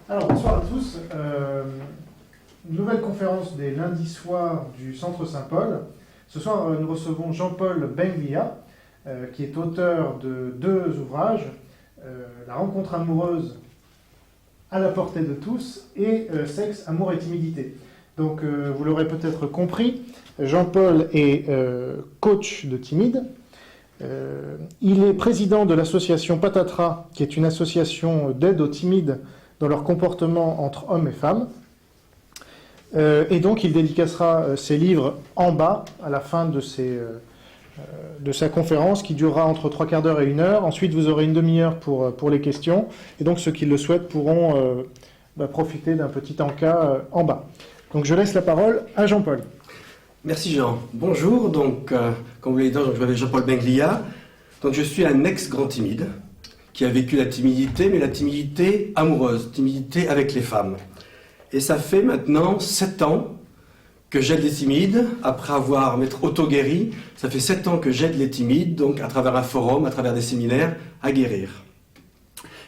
Alors, bonsoir à tous. Nouvelle conférence des lundis soirs du Centre Saint-Paul. Ce soir, nous recevons Jean-Paul Benglia, qui est auteur de deux ouvrages, La rencontre amoureuse à la portée de tous et Sexe, amour et timidité. Donc, vous l'aurez peut-être compris, Jean-Paul est coach de timide. Il est président de l'association Patatras, qui est une association d'aide aux timides dans leur comportement entre hommes et femmes. Et donc, il dédicacera ses livres en bas, à la fin de sa conférence, qui durera entre 3/4 d'heure et 1 heure. Ensuite, vous aurez une demi-heure pour les questions. Et donc, ceux qui le souhaitent pourront profiter d'un petit encas en bas. Donc, je laisse la parole à Jean-Paul. Merci Jean. Bonjour, donc, comme vous l'avez dit, je m'appelle Jean-Paul Benglia. Donc, je suis un ex-grand timide qui a vécu la timidité, mais la timidité amoureuse, timidité avec les femmes. Et ça fait maintenant 7 ans que j'aide les timides, après m'être auto-guéri. Ça fait 7 ans que j'aide les timides, donc à travers un forum, à travers des séminaires, à guérir.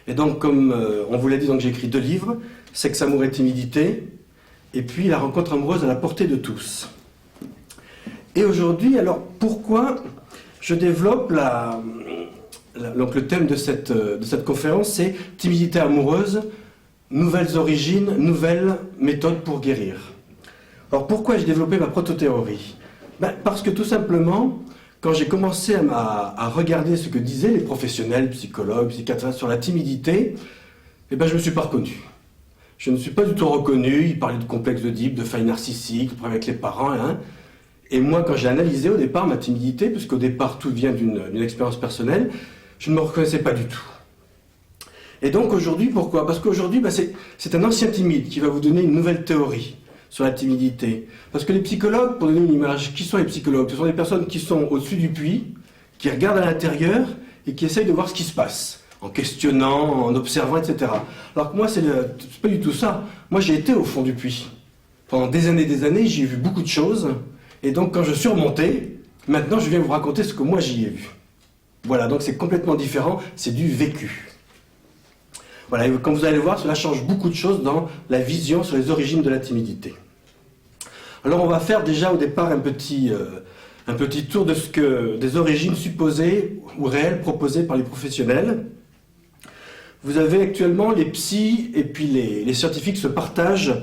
Et donc, comme on vous l'a dit, j'ai écrit 2 livres, Sexe, amour et timidité, et puis La rencontre amoureuse à la portée de tous. Et aujourd'hui, alors pourquoi je développe donc le thème de cette conférence, c'est timidité amoureuse, nouvelles origines, nouvelles méthodes pour guérir. Alors pourquoi j'ai développé ma protothéorie ? Parce que tout simplement, quand j'ai commencé à regarder ce que disaient les professionnels, psychologues, psychiatres sur la timidité, je ne me suis pas reconnu. Je ne me suis pas du tout reconnu. Ils parlaient de complexe d'Oedipe, de failles narcissiques, de problèmes avec les parents. Et moi, quand j'ai analysé au départ ma timidité, parce qu'au départ tout vient d'une expérience personnelle, je ne me reconnaissais pas du tout. Et donc aujourd'hui, pourquoi ? Parce qu'aujourd'hui, c'est un ancien timide qui va vous donner une nouvelle théorie sur la timidité. Parce que les psychologues, pour donner une image, qui sont les psychologues ? Ce sont des personnes qui sont au-dessus du puits, qui regardent à l'intérieur et qui essayent de voir ce qui se passe, en questionnant, en observant, etc. Alors que moi, c'est pas du tout ça. Moi, j'ai été au fond du puits. Pendant des années, j'ai vu beaucoup de choses. Et donc, quand je suis remonté, maintenant, je viens vous raconter ce que moi, j'y ai vu. Voilà, donc c'est complètement différent, c'est du vécu. Voilà, et comme vous allez le voir, cela change beaucoup de choses dans la vision sur les origines de la timidité. Alors, on va faire déjà au départ un petit tour des origines supposées ou réelles proposées par les professionnels. Vous avez actuellement les psys et puis les scientifiques se partagent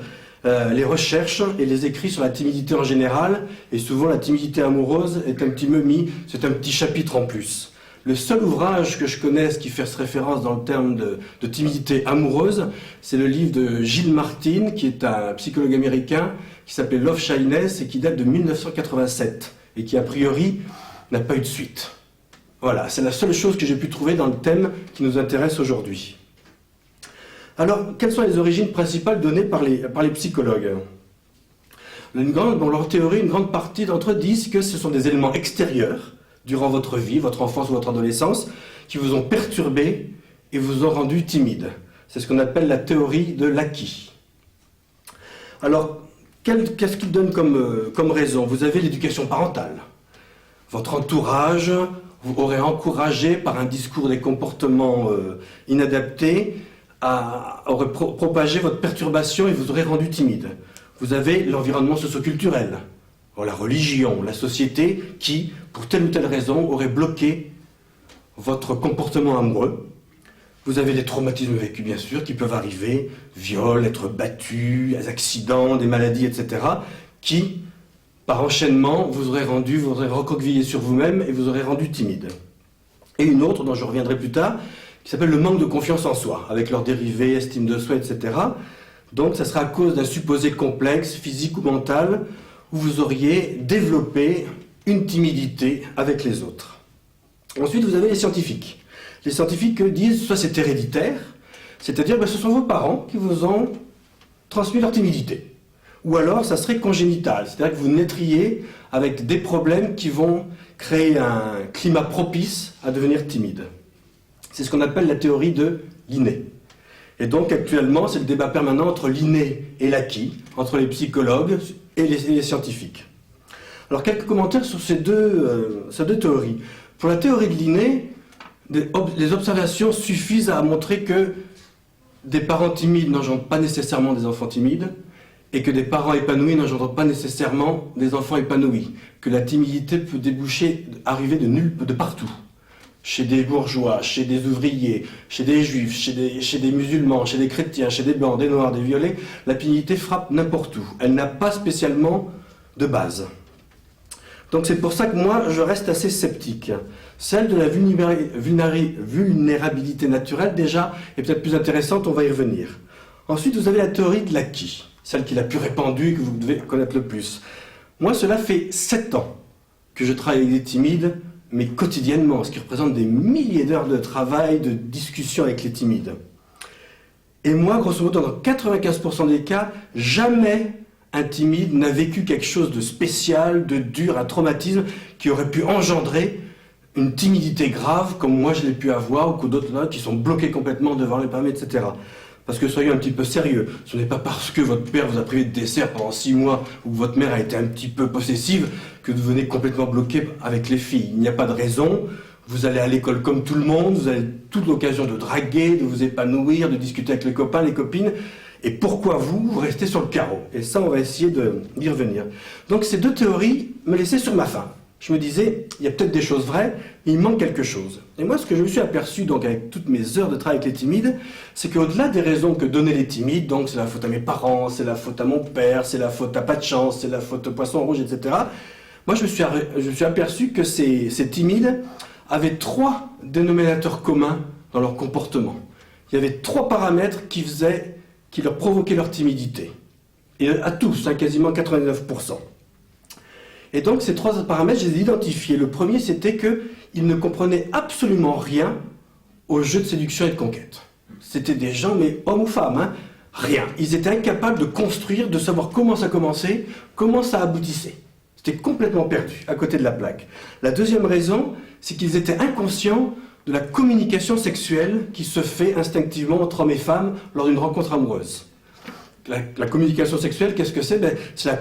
les recherches et les écrits sur la timidité en général, et souvent la timidité amoureuse est un petit meumis, c'est un petit chapitre en plus. Le seul ouvrage que je connaisse qui fasse référence dans le terme de timidité amoureuse, c'est le livre de Gilles Martin, qui est un psychologue américain, qui s'appelle Love Shyness et qui date de 1987, et qui a priori n'a pas eu de suite. Voilà, c'est la seule chose que j'ai pu trouver dans le thème qui nous intéresse aujourd'hui. Alors, quelles sont les origines principales données par les psychologues ? Dans leur théorie, une grande partie d'entre eux disent que ce sont des éléments extérieurs durant votre vie, votre enfance ou votre adolescence, qui vous ont perturbé et vous ont rendu timide. C'est ce qu'on appelle la théorie de l'acquis. Alors, qu'est-ce qu'ils donnent comme raison ? Vous avez l'éducation parentale. Votre entourage vous aurait encouragé par un discours des comportements inadaptés, aurait propagé votre perturbation et vous aurait rendu timide. Vous avez l'environnement socio-culturel, la religion, la société qui, pour telle ou telle raison, aurait bloqué votre comportement amoureux. Vous avez des traumatismes vécus, bien sûr, qui peuvent arriver, viol, être battu, des accidents, des maladies, etc., qui, par enchaînement, vous auraient recroquevillé sur vous-même et vous auraient rendu timide. Et une autre, dont je reviendrai plus tard, qui s'appelle le manque de confiance en soi, avec leurs dérivés, estime de soi, etc. Donc, ça sera à cause d'un supposé complexe, physique ou mental, où vous auriez développé une timidité avec les autres. Ensuite, vous avez les scientifiques. Les scientifiques disent, soit c'est héréditaire, c'est-à-dire ce sont vos parents qui vous ont transmis leur timidité. Ou alors, ça serait congénital, c'est-à-dire que vous naîtriez avec des problèmes qui vont créer un climat propice à devenir timide. C'est ce qu'on appelle la théorie de l'inné. Et donc actuellement, c'est le débat permanent entre l'inné et l'acquis, entre les psychologues et les scientifiques. Alors quelques commentaires sur ces deux théories. Pour la théorie de Linné, les observations suffisent à montrer que des parents timides n'engendrent pas nécessairement des enfants timides, et que des parents épanouis n'engendrent pas nécessairement des enfants épanouis, que la timidité peut arriver de partout, chez des bourgeois, chez des ouvriers, chez des juifs, chez des musulmans, chez des chrétiens, chez des blancs, des noirs, des violets. La timidité frappe n'importe où, elle n'a pas spécialement de base. Donc c'est pour ça que moi je reste assez sceptique. Celle de la vulnérabilité naturelle déjà est peut-être plus intéressante, on va y revenir. Ensuite vous avez la théorie de l'acquis, celle qui est la plus répandue et que vous devez connaître le plus. Moi cela fait 7 ans que je travaille avec des timides, mais quotidiennement, ce qui représente des milliers d'heures de travail, de discussion avec les timides. Et moi, grosso modo, dans 95% des cas, jamais un timide n'a vécu quelque chose de spécial, de dur, un traumatisme qui aurait pu engendrer une timidité grave comme moi je l'ai pu avoir ou que d'autres là qui sont bloqués complètement devant les permis, etc. Parce que soyons un petit peu sérieux, ce n'est pas parce que votre père vous a privé de dessert pendant 6 mois ou que votre mère a été un petit peu possessive que vous devenez complètement bloqué avec les filles. Il n'y a pas de raison, vous allez à l'école comme tout le monde, vous avez toute l'occasion de draguer, de vous épanouir, de discuter avec les copains, les copines. Et pourquoi vous restez sur le carreau? Et ça, on va essayer d'y revenir. Donc ces deux théories me laissaient sur ma faim. Je me disais, il y a peut-être des choses vraies, mais il manque quelque chose. Et moi, ce que je me suis aperçu, donc avec toutes mes heures de travail avec les timides, c'est qu'au-delà des raisons que donnaient les timides, donc c'est la faute à mes parents, c'est la faute à mon père, c'est la faute à pas de chance, c'est la faute au poisson rouge, etc. Moi, je me suis aperçu que ces timides avaient 3 dénominateurs communs dans leur comportement. Il y avait 3 paramètres qui leur provoquaient leur timidité. Et à tous, quasiment 99%. Et donc ces 3 paramètres, je les ai identifiés. Le premier, c'était qu'ils ne comprenaient absolument rien au jeu de séduction et de conquête. C'était des gens, mais hommes ou femmes, rien. Ils étaient incapables de construire, de savoir comment ça commençait, comment ça aboutissait. C'était complètement perdu, à côté de la plaque. La deuxième raison, c'est qu'ils étaient inconscients de la communication sexuelle qui se fait instinctivement entre hommes et femmes lors d'une rencontre amoureuse. La communication sexuelle, qu'est-ce que c'est? C'est la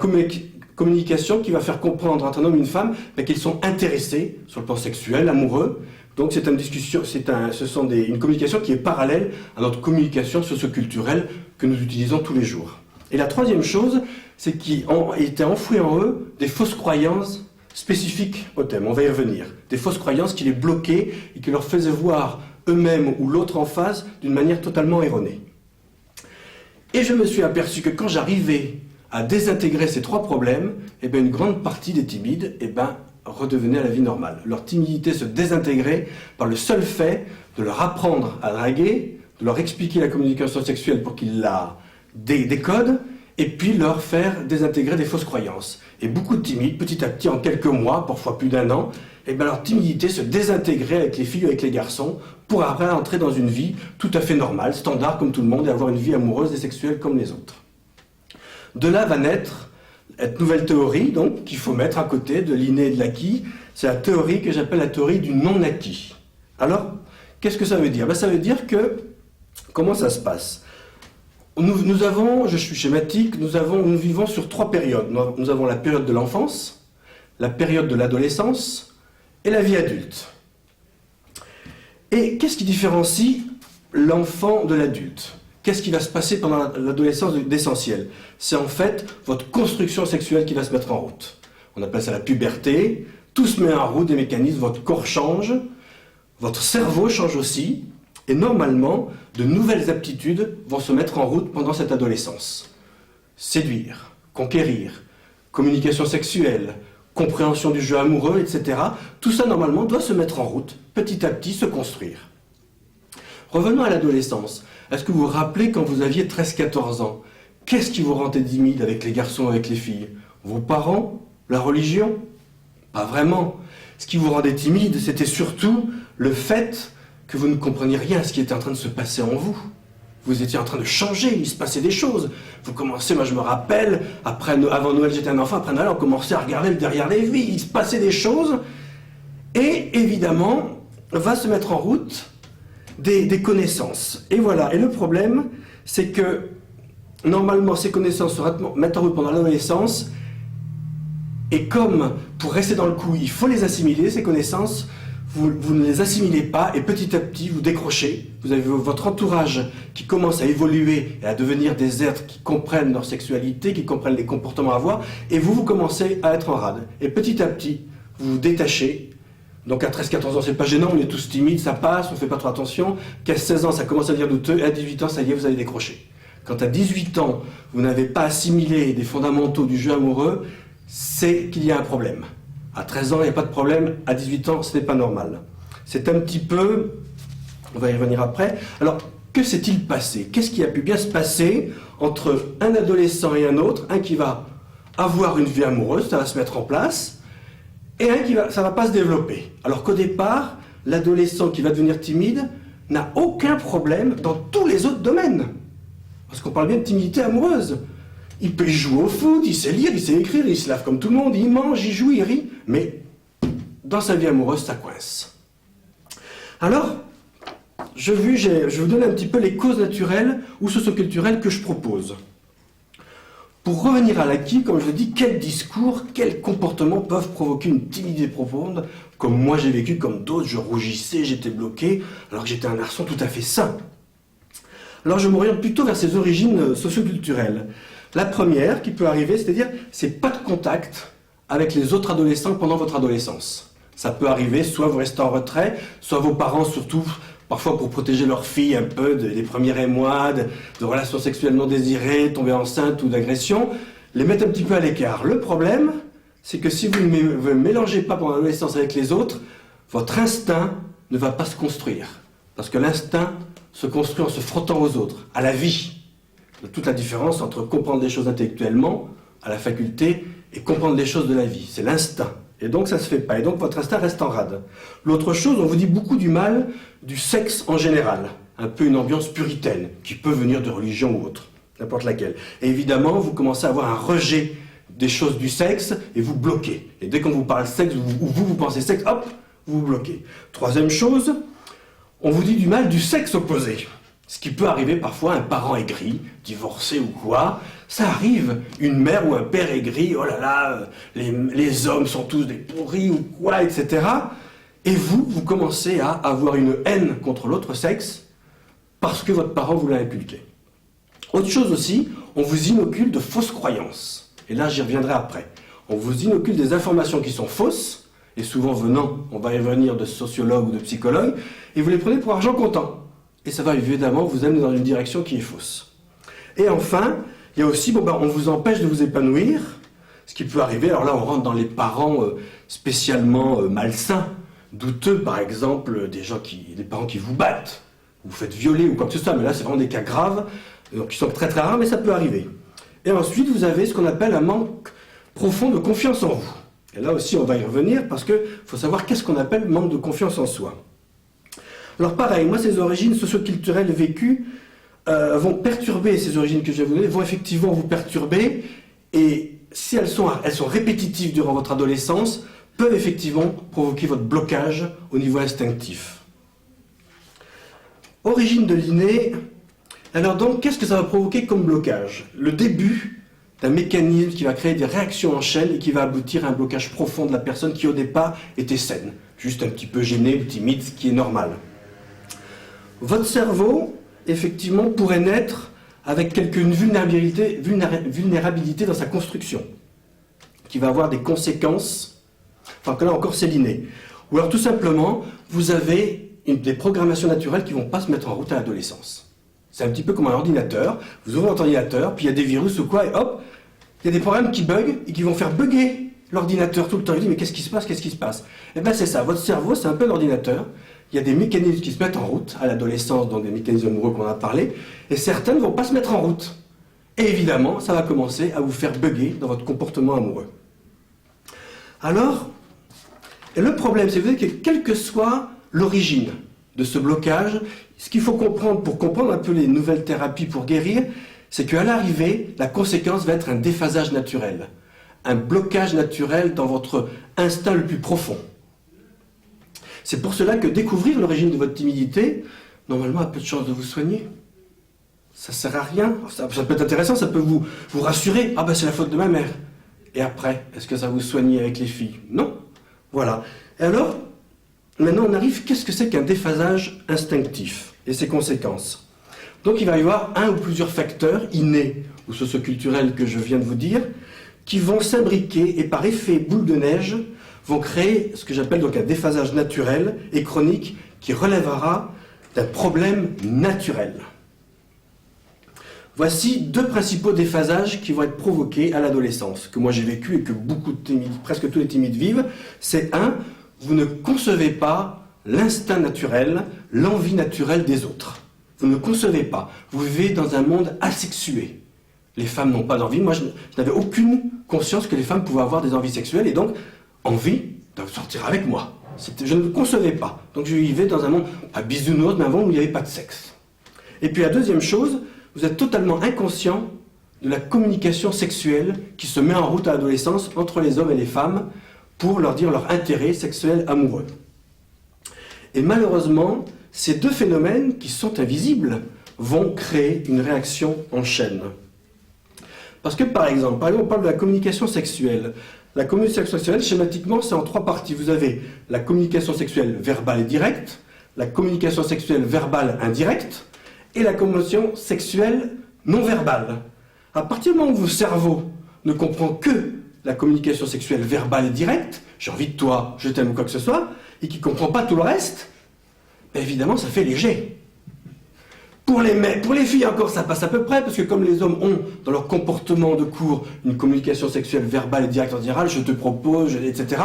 communication qui va faire comprendre entre un homme et une femme qu'ils sont intéressés sur le plan sexuel, amoureux. Donc c'est une communication qui est parallèle à notre communication socio-culturelle que nous utilisons tous les jours. Et la troisième chose, c'est qu'il était enfoui en eux des fausses croyances spécifiques au thème. On va y revenir. Des fausses croyances qui les bloquaient et qui leur faisaient voir eux-mêmes ou l'autre en face d'une manière totalement erronée. Et je me suis aperçu que quand j'arrivais à désintégrer ces 3 problèmes, une grande partie des timides redevenaient à la vie normale. Leur timidité se désintégrait par le seul fait de leur apprendre à draguer, de leur expliquer la communication sexuelle pour qu'ils la décodent, et puis leur faire désintégrer des fausses croyances. Et beaucoup de timides, petit à petit, en quelques mois, parfois plus d'1 an, leur timidité se désintégrait avec les filles ou avec les garçons pour après entrer dans une vie tout à fait normale, standard comme tout le monde, et avoir une vie amoureuse et sexuelle comme les autres. De là va naître cette nouvelle théorie, donc, qu'il faut mettre à côté de l'inné et de l'acquis. C'est la théorie que j'appelle la théorie du non-acquis. Alors, qu'est-ce que ça veut dire? Ça veut dire que, comment ça se passe? Nous avons, je suis schématique, nous vivons sur 3 périodes. Nous avons la période de l'enfance, la période de l'adolescence et la vie adulte. Et qu'est-ce qui différencie l'enfant de l'adulte? Qu'est-ce qui va se passer pendant l'adolescence d'essentiel? C'est en fait votre construction sexuelle qui va se mettre en route. On appelle ça la puberté. Tout se met en route, des mécanismes, votre corps change, votre cerveau change aussi, et normalement, de nouvelles aptitudes vont se mettre en route pendant cette adolescence. Séduire, conquérir, communication sexuelle, compréhension du jeu amoureux, etc. Tout ça, normalement, doit se mettre en route, petit à petit, se construire. Revenons à l'adolescence. Est-ce que vous vous rappelez quand vous aviez 13-14 ans? Qu'est-ce qui vous rendait timide avec les garçons, avec les filles? Vos parents? La religion? Pas vraiment. Ce qui vous rendait timide, c'était surtout le fait que vous ne compreniez rien à ce qui était en train de se passer en vous. Vous étiez en train de changer, il se passait des choses. Vous commencez, moi je me rappelle, avant Noël j'étais un enfant, après Noël on commençait à regarder le derrière les vies, il se passait des choses. Et évidemment, va se mettre en route des connaissances. Et voilà, et le problème, c'est que normalement ces connaissances se mettent en route pendant l'adolescence, Et comme, pour rester dans le coup, il faut les assimiler, ces connaissances, vous ne les assimilez pas, et petit à petit, vous décrochez. Vous avez votre entourage qui commence à évoluer et à devenir des êtres qui comprennent leur sexualité, qui comprennent les comportements à avoir, et vous commencez à être en rade. Et petit à petit, vous vous détachez. Donc à 13-14 ans, c'est pas gênant, on est tous timides, ça passe, on fait pas trop attention. 15-16 ans, ça commence à devenir douteux, et à 18 ans, ça y est, vous allez décrocher. Quand à 18 ans, vous n'avez pas assimilé des fondamentaux du jeu amoureux, c'est qu'il y a un problème. À 13 ans, il n'y a pas de problème. À 18 ans, ce n'est pas normal. C'est un petit peu... On va y revenir après. Alors, que s'est-il passé? Qu'est-ce qui a pu bien se passer entre un adolescent et un autre? Un qui va avoir une vie amoureuse, ça va se mettre en place, et un qui ça ne va pas se développer. Alors qu'au départ, l'adolescent qui va devenir timide n'a aucun problème dans tous les autres domaines. Parce qu'on parle bien de timidité amoureuse. Il peut jouer au foot, il sait lire, il sait écrire, il se lave comme tout le monde, il mange, il joue, il rit. Mais dans sa vie amoureuse, ça coince. Alors, je vais vous donner un petit peu les causes naturelles ou socioculturelles que je propose. Pour revenir à l'acquis, comme je le dis, quels discours, quels comportements peuvent provoquer une timidité profonde, comme moi j'ai vécu, comme d'autres, je rougissais, j'étais bloqué, alors que j'étais un garçon tout à fait sain. Alors je m'oriente plutôt vers ces origines socioculturelles. La première qui peut arriver, c'est-à-dire, c'est pas de contact avec les autres adolescents pendant votre adolescence. Ça peut arriver, soit vous restez en retrait, soit vos parents, surtout, parfois pour protéger leur fille un peu des premiers émois, de relations sexuellement désirées, tomber enceinte ou d'agression, les mettent un petit peu à l'écart. Le problème, c'est que si vous ne mélangez pas pendant l'adolescence avec les autres, votre instinct ne va pas se construire. Parce que l'instinct se construit en se frottant aux autres, à la vie. Toute la différence entre comprendre les choses intellectuellement, à la faculté, et comprendre les choses de la vie. C'est l'instinct. Et donc ça ne se fait pas. Et donc votre instinct reste en rade. L'autre chose, on vous dit beaucoup du mal du sexe en général. Un peu une ambiance puritaine, qui peut venir de religion ou autre, n'importe laquelle. Et évidemment, vous commencez à avoir un rejet des choses du sexe, et vous bloquez. Et dès qu'on vous parle sexe, ou vous pensez sexe, hop, vous vous bloquez. Troisième chose, on vous dit du mal du sexe opposé. Ce qui peut arriver parfois, un parent aigri, divorcé ou quoi, ça arrive, une mère ou un père aigri, oh là là, les hommes sont tous des pourris ou quoi, etc. Et vous commencez à avoir une haine contre l'autre sexe parce que votre parent vous l'a inculqué. Autre chose aussi, on vous inocule de fausses croyances. Et là, j'y reviendrai après. On vous inocule des informations qui sont fausses, et souvent venant, on va y revenir, de sociologues ou de psychologues, et vous les prenez pour argent comptant. Et ça va évidemment vous amener dans une direction qui est fausse. Et enfin, il y a aussi, on vous empêche de vous épanouir, ce qui peut arriver. Alors là, on rentre dans les parents spécialement malsains, douteux, par exemple, des parents qui vous battent, vous faites violer ou quoi que ce soit, mais là, c'est vraiment des cas graves, donc qui sont très très rares, mais ça peut arriver. Et ensuite, vous avez ce qu'on appelle un manque profond de confiance en vous. Et là aussi, on va y revenir, parce qu'il faut savoir qu'est-ce qu'on appelle manque de confiance en soi. Alors pareil, moi ces origines socioculturelles vécues vont perturber, ces origines que je vais vous donner, vont effectivement vous perturber, et si elles sont répétitives durant votre adolescence, peuvent effectivement provoquer votre blocage au niveau instinctif. Origine de l'inné, alors donc qu'est-ce que ça va provoquer comme blocage? Le début d'un mécanisme qui va créer des réactions en chaîne et qui va aboutir à un blocage profond de la personne qui au départ était saine, juste un petit peu gênée ou timide, ce qui est normal. Votre cerveau, effectivement, pourrait naître avec quelques vulnérabilités dans sa construction, qui va avoir des conséquences, enfin que là encore c'est l'inné. Ou alors tout simplement, vous avez des programmations naturelles qui ne vont pas se mettre en route à l'adolescence. C'est un petit peu comme un ordinateur, vous ouvrez votre ordinateur, puis il y a des virus ou quoi, et hop, il y a des programmes qui bug et qui vont faire bugger l'ordinateur tout le temps. Il dit mais qu'est-ce qui se passe? Eh bien c'est ça, votre cerveau c'est un peu l'ordinateur. Il y a des mécanismes qui se mettent en route à l'adolescence, donc des mécanismes amoureux qu'on a parlé, et certains ne vont pas se mettre en route. Et évidemment, ça va commencer à vous faire bugger dans votre comportement amoureux. Alors, et le problème, c'est que quelle que soit l'origine de ce blocage, ce qu'il faut comprendre pour comprendre un peu les nouvelles thérapies pour guérir, c'est qu'à l'arrivée, la conséquence va être un déphasage naturel, un blocage naturel dans votre instinct le plus profond. C'est pour cela que découvrir l'origine de votre timidité, normalement, a peu de chances de vous soigner. Ça ne sert à rien. Ça peut être intéressant, ça peut vous rassurer. Ah ben c'est la faute de ma mère. Et après, est-ce que ça vous soigne avec les filles? Non. Voilà. Et alors, maintenant on arrive, qu'est-ce que c'est qu'un déphasage instinctif et ses conséquences? Donc il va y avoir un ou plusieurs facteurs innés ou socioculturels que je viens de vous dire, qui vont s'imbriquer et par effet boule de neige vont créer ce que j'appelle donc un déphasage naturel et chronique qui relèvera d'un problème naturel. Voici deux principaux déphasages qui vont être provoqués à l'adolescence, que moi j'ai vécu et que presque tous les timides vivent. C'est un, vous ne concevez pas l'instinct naturel, l'envie naturelle des autres. Vous ne concevez pas. Vous vivez dans un monde asexué. Les femmes n'ont pas d'envie. Moi, je n'avais aucune conscience que les femmes pouvaient avoir des envies sexuelles et donc envie de sortir avec moi. Je ne le concevais pas. Donc je vivais dans un monde, pas bisounours, mais un monde où il n'y avait pas de sexe. Et puis la deuxième chose, vous êtes totalement inconscient de la communication sexuelle qui se met en route à l'adolescence entre les hommes et les femmes pour leur dire leur intérêt sexuel amoureux. Et malheureusement, ces deux phénomènes qui sont invisibles vont créer une réaction en chaîne. Parce que par exemple, on parle de la communication sexuelle. La communication sexuelle, schématiquement, c'est en trois parties. Vous avez la communication sexuelle verbale et directe, la communication sexuelle verbale indirecte, et la communication sexuelle non verbale. À partir du moment où votre cerveau ne comprend que la communication sexuelle verbale et directe, j'ai envie de toi, je t'aime ou quoi que ce soit, et qui ne comprend pas tout le reste, ben évidemment ça fait léger. Pour les filles encore ça passe à peu près, parce que comme les hommes ont dans leur comportement de cours une communication sexuelle verbale et directe en général, je te propose, etc.,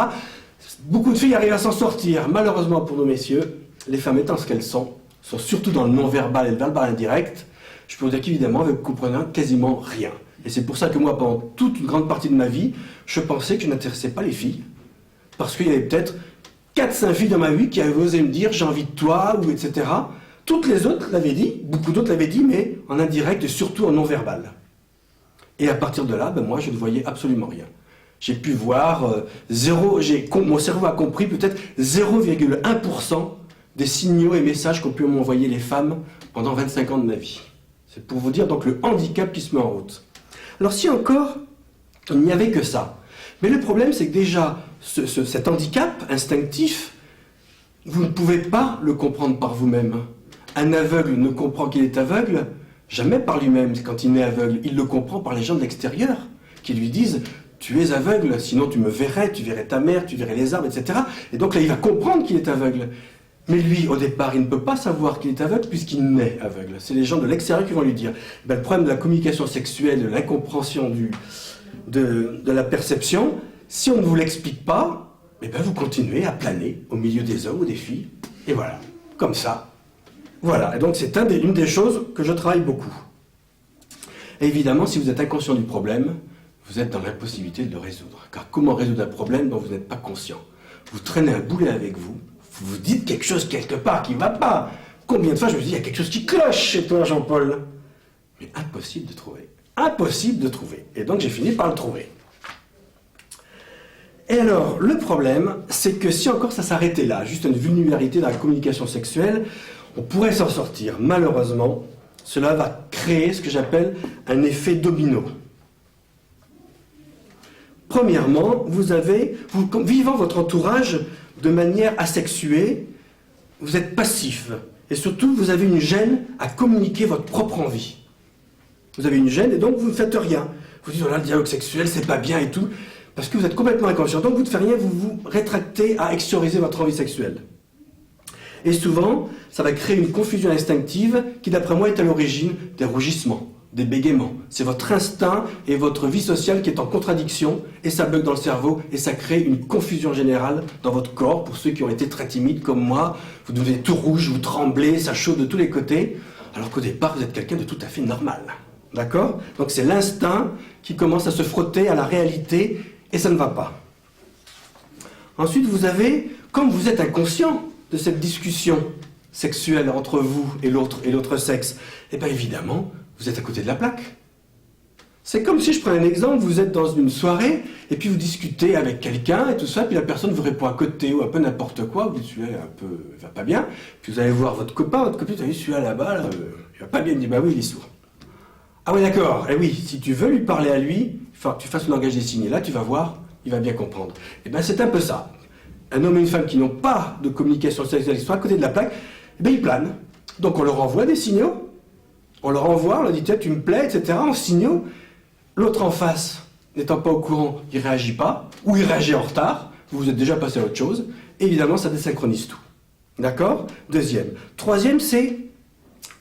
beaucoup de filles arrivent à s'en sortir. Malheureusement pour nos messieurs, les femmes étant ce qu'elles sont surtout dans le non-verbal et le verbal indirect, je peux vous dire qu'évidemment, vous ne comprenez quasiment rien. Et c'est pour ça que moi, pendant toute une grande partie de ma vie, je pensais que je n'intéressais pas les filles, parce qu'il y avait peut-être 4-5 filles dans ma vie qui avaient osé me dire « j'ai envie de toi » ou etc. Toutes les autres l'avaient dit, beaucoup d'autres l'avaient dit, mais en indirect et surtout en non-verbal. Et à partir de là, ben moi, je ne voyais absolument rien. J'ai pu voir mon cerveau a compris peut-être 0,1% des signaux et messages qu'ont pu m'envoyer les femmes pendant 25 ans de ma vie. C'est pour vous dire donc le handicap qui se met en route. Alors si encore, il n'y avait que ça. Mais le problème c'est que déjà, cet handicap instinctif, vous ne pouvez pas le comprendre par vous-même. Un aveugle ne comprend qu'il est aveugle jamais par lui-même quand il est aveugle. Il le comprend par les gens de l'extérieur qui lui disent « tu es aveugle, sinon tu me verrais, tu verrais ta mère, tu verrais les arbres, etc. » Et donc là il va comprendre qu'il est aveugle. Mais lui, au départ, il ne peut pas savoir qu'il est aveugle puisqu'il naît aveugle. C'est les gens de l'extérieur qui vont lui dire. Ben, le problème de la communication sexuelle, de l'incompréhension de la perception, si on ne vous l'explique pas, eh ben, vous continuez à planer au milieu des hommes ou des filles. Et voilà, comme ça. Voilà, et donc c'est une des choses que je travaille beaucoup. Et évidemment, si vous êtes inconscient du problème, vous êtes dans l'impossibilité de le résoudre. Car comment résoudre un problème dont vous n'êtes pas conscient? Vous traînez un boulet avec vous, vous dites quelque chose quelque part qui ne va pas. Combien de fois je me dis, il y a quelque chose qui cloche chez toi, Jean-Paul? Mais impossible de trouver. Impossible de trouver. Et donc j'ai fini par le trouver. Et alors, le problème, c'est que si encore ça s'arrêtait là, juste une vulnérabilité dans la communication sexuelle, on pourrait s'en sortir. Malheureusement, cela va créer ce que j'appelle un effet domino. Premièrement, vivant votre entourage de manière asexuée, vous êtes passif. Et surtout, vous avez une gêne à communiquer votre propre envie. Vous avez une gêne et donc vous ne faites rien. Vous dites, oh là, le dialogue sexuel, c'est pas bien et tout. Parce que vous êtes complètement inconscient. Donc vous ne faites rien, vous vous rétractez à extérioriser votre envie sexuelle. Et souvent, ça va créer une confusion instinctive qui, d'après moi, est à l'origine des rougissements, des bégaiements. C'est votre instinct et votre vie sociale qui est en contradiction, et ça bug dans le cerveau, et ça crée une confusion générale dans votre corps. Pour ceux qui ont été très timides comme moi, vous devenez tout rouge, vous tremblez, ça chauffe de tous les côtés, alors qu'au départ, vous êtes quelqu'un de tout à fait normal. D'accord? Donc c'est l'instinct qui commence à se frotter à la réalité, et ça ne va pas. Ensuite, vous avez, comme vous êtes inconscient de cette discussion sexuelle entre vous et l'autre sexe, et bien évidemment, vous êtes à côté de la plaque. C'est comme si, je prends un exemple, vous êtes dans une soirée, et puis vous discutez avec quelqu'un, et tout ça, puis la personne vous répond à côté, ou un peu n'importe quoi, vous dites, celui-là, il va pas bien, puis vous allez voir votre copain, votre copine, vous allez celui-là là-bas, là, il va pas bien, il dit, bah oui, il est sourd. Ah oui, d'accord, et oui, si tu veux lui parler à lui, il falloir que tu fasses le langage des signes. Et là, tu vas voir, il va bien comprendre. Et bien, c'est un peu ça. Un homme et une femme qui n'ont pas de communication sexuelle, qui sont à côté de la plaque, eh bien, ils planent. Donc, on leur envoie des signaux. On leur envoie, on leur dit, tiens, tu me plais, etc., en signaux. L'autre en face, n'étant pas au courant, il ne réagit pas, ou il réagit en retard, vous êtes déjà passé à autre chose. Et évidemment, ça désynchronise tout. D'accord? Deuxième. Troisième, c'est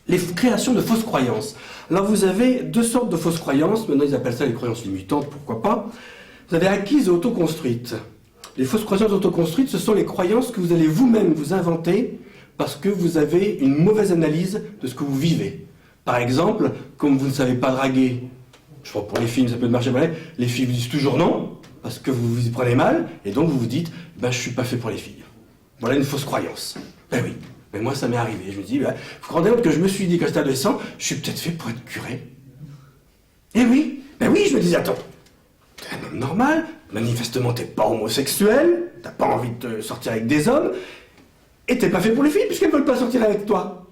les créations de fausses croyances. Alors vous avez deux sortes de fausses croyances, maintenant ils appellent ça les croyances limitantes, pourquoi pas. Vous avez acquises et autoconstruites. Les fausses croyances autoconstruites, ce sont les croyances que vous allez vous-même vous inventer parce que vous avez une mauvaise analyse de ce que vous vivez. Par exemple, comme vous ne savez pas draguer, je crois que pour les filles ça peut marcher, les filles vous disent toujours non, parce que vous vous y prenez mal, et donc vous vous dites, ben je suis pas fait pour les filles. Voilà une fausse croyance. Ben oui. Mais moi, ça m'est arrivé. Je me dis, vous vous rendez compte que je me suis dit, quand j'étais adolescent, je suis peut-être fait pour être curé. Eh oui, ben oui, je me disais, attends, t'es un homme normal, manifestement t'es pas homosexuel, t'as pas envie de sortir avec des hommes, et t'es pas fait pour les filles, puisqu'elles veulent pas sortir avec toi.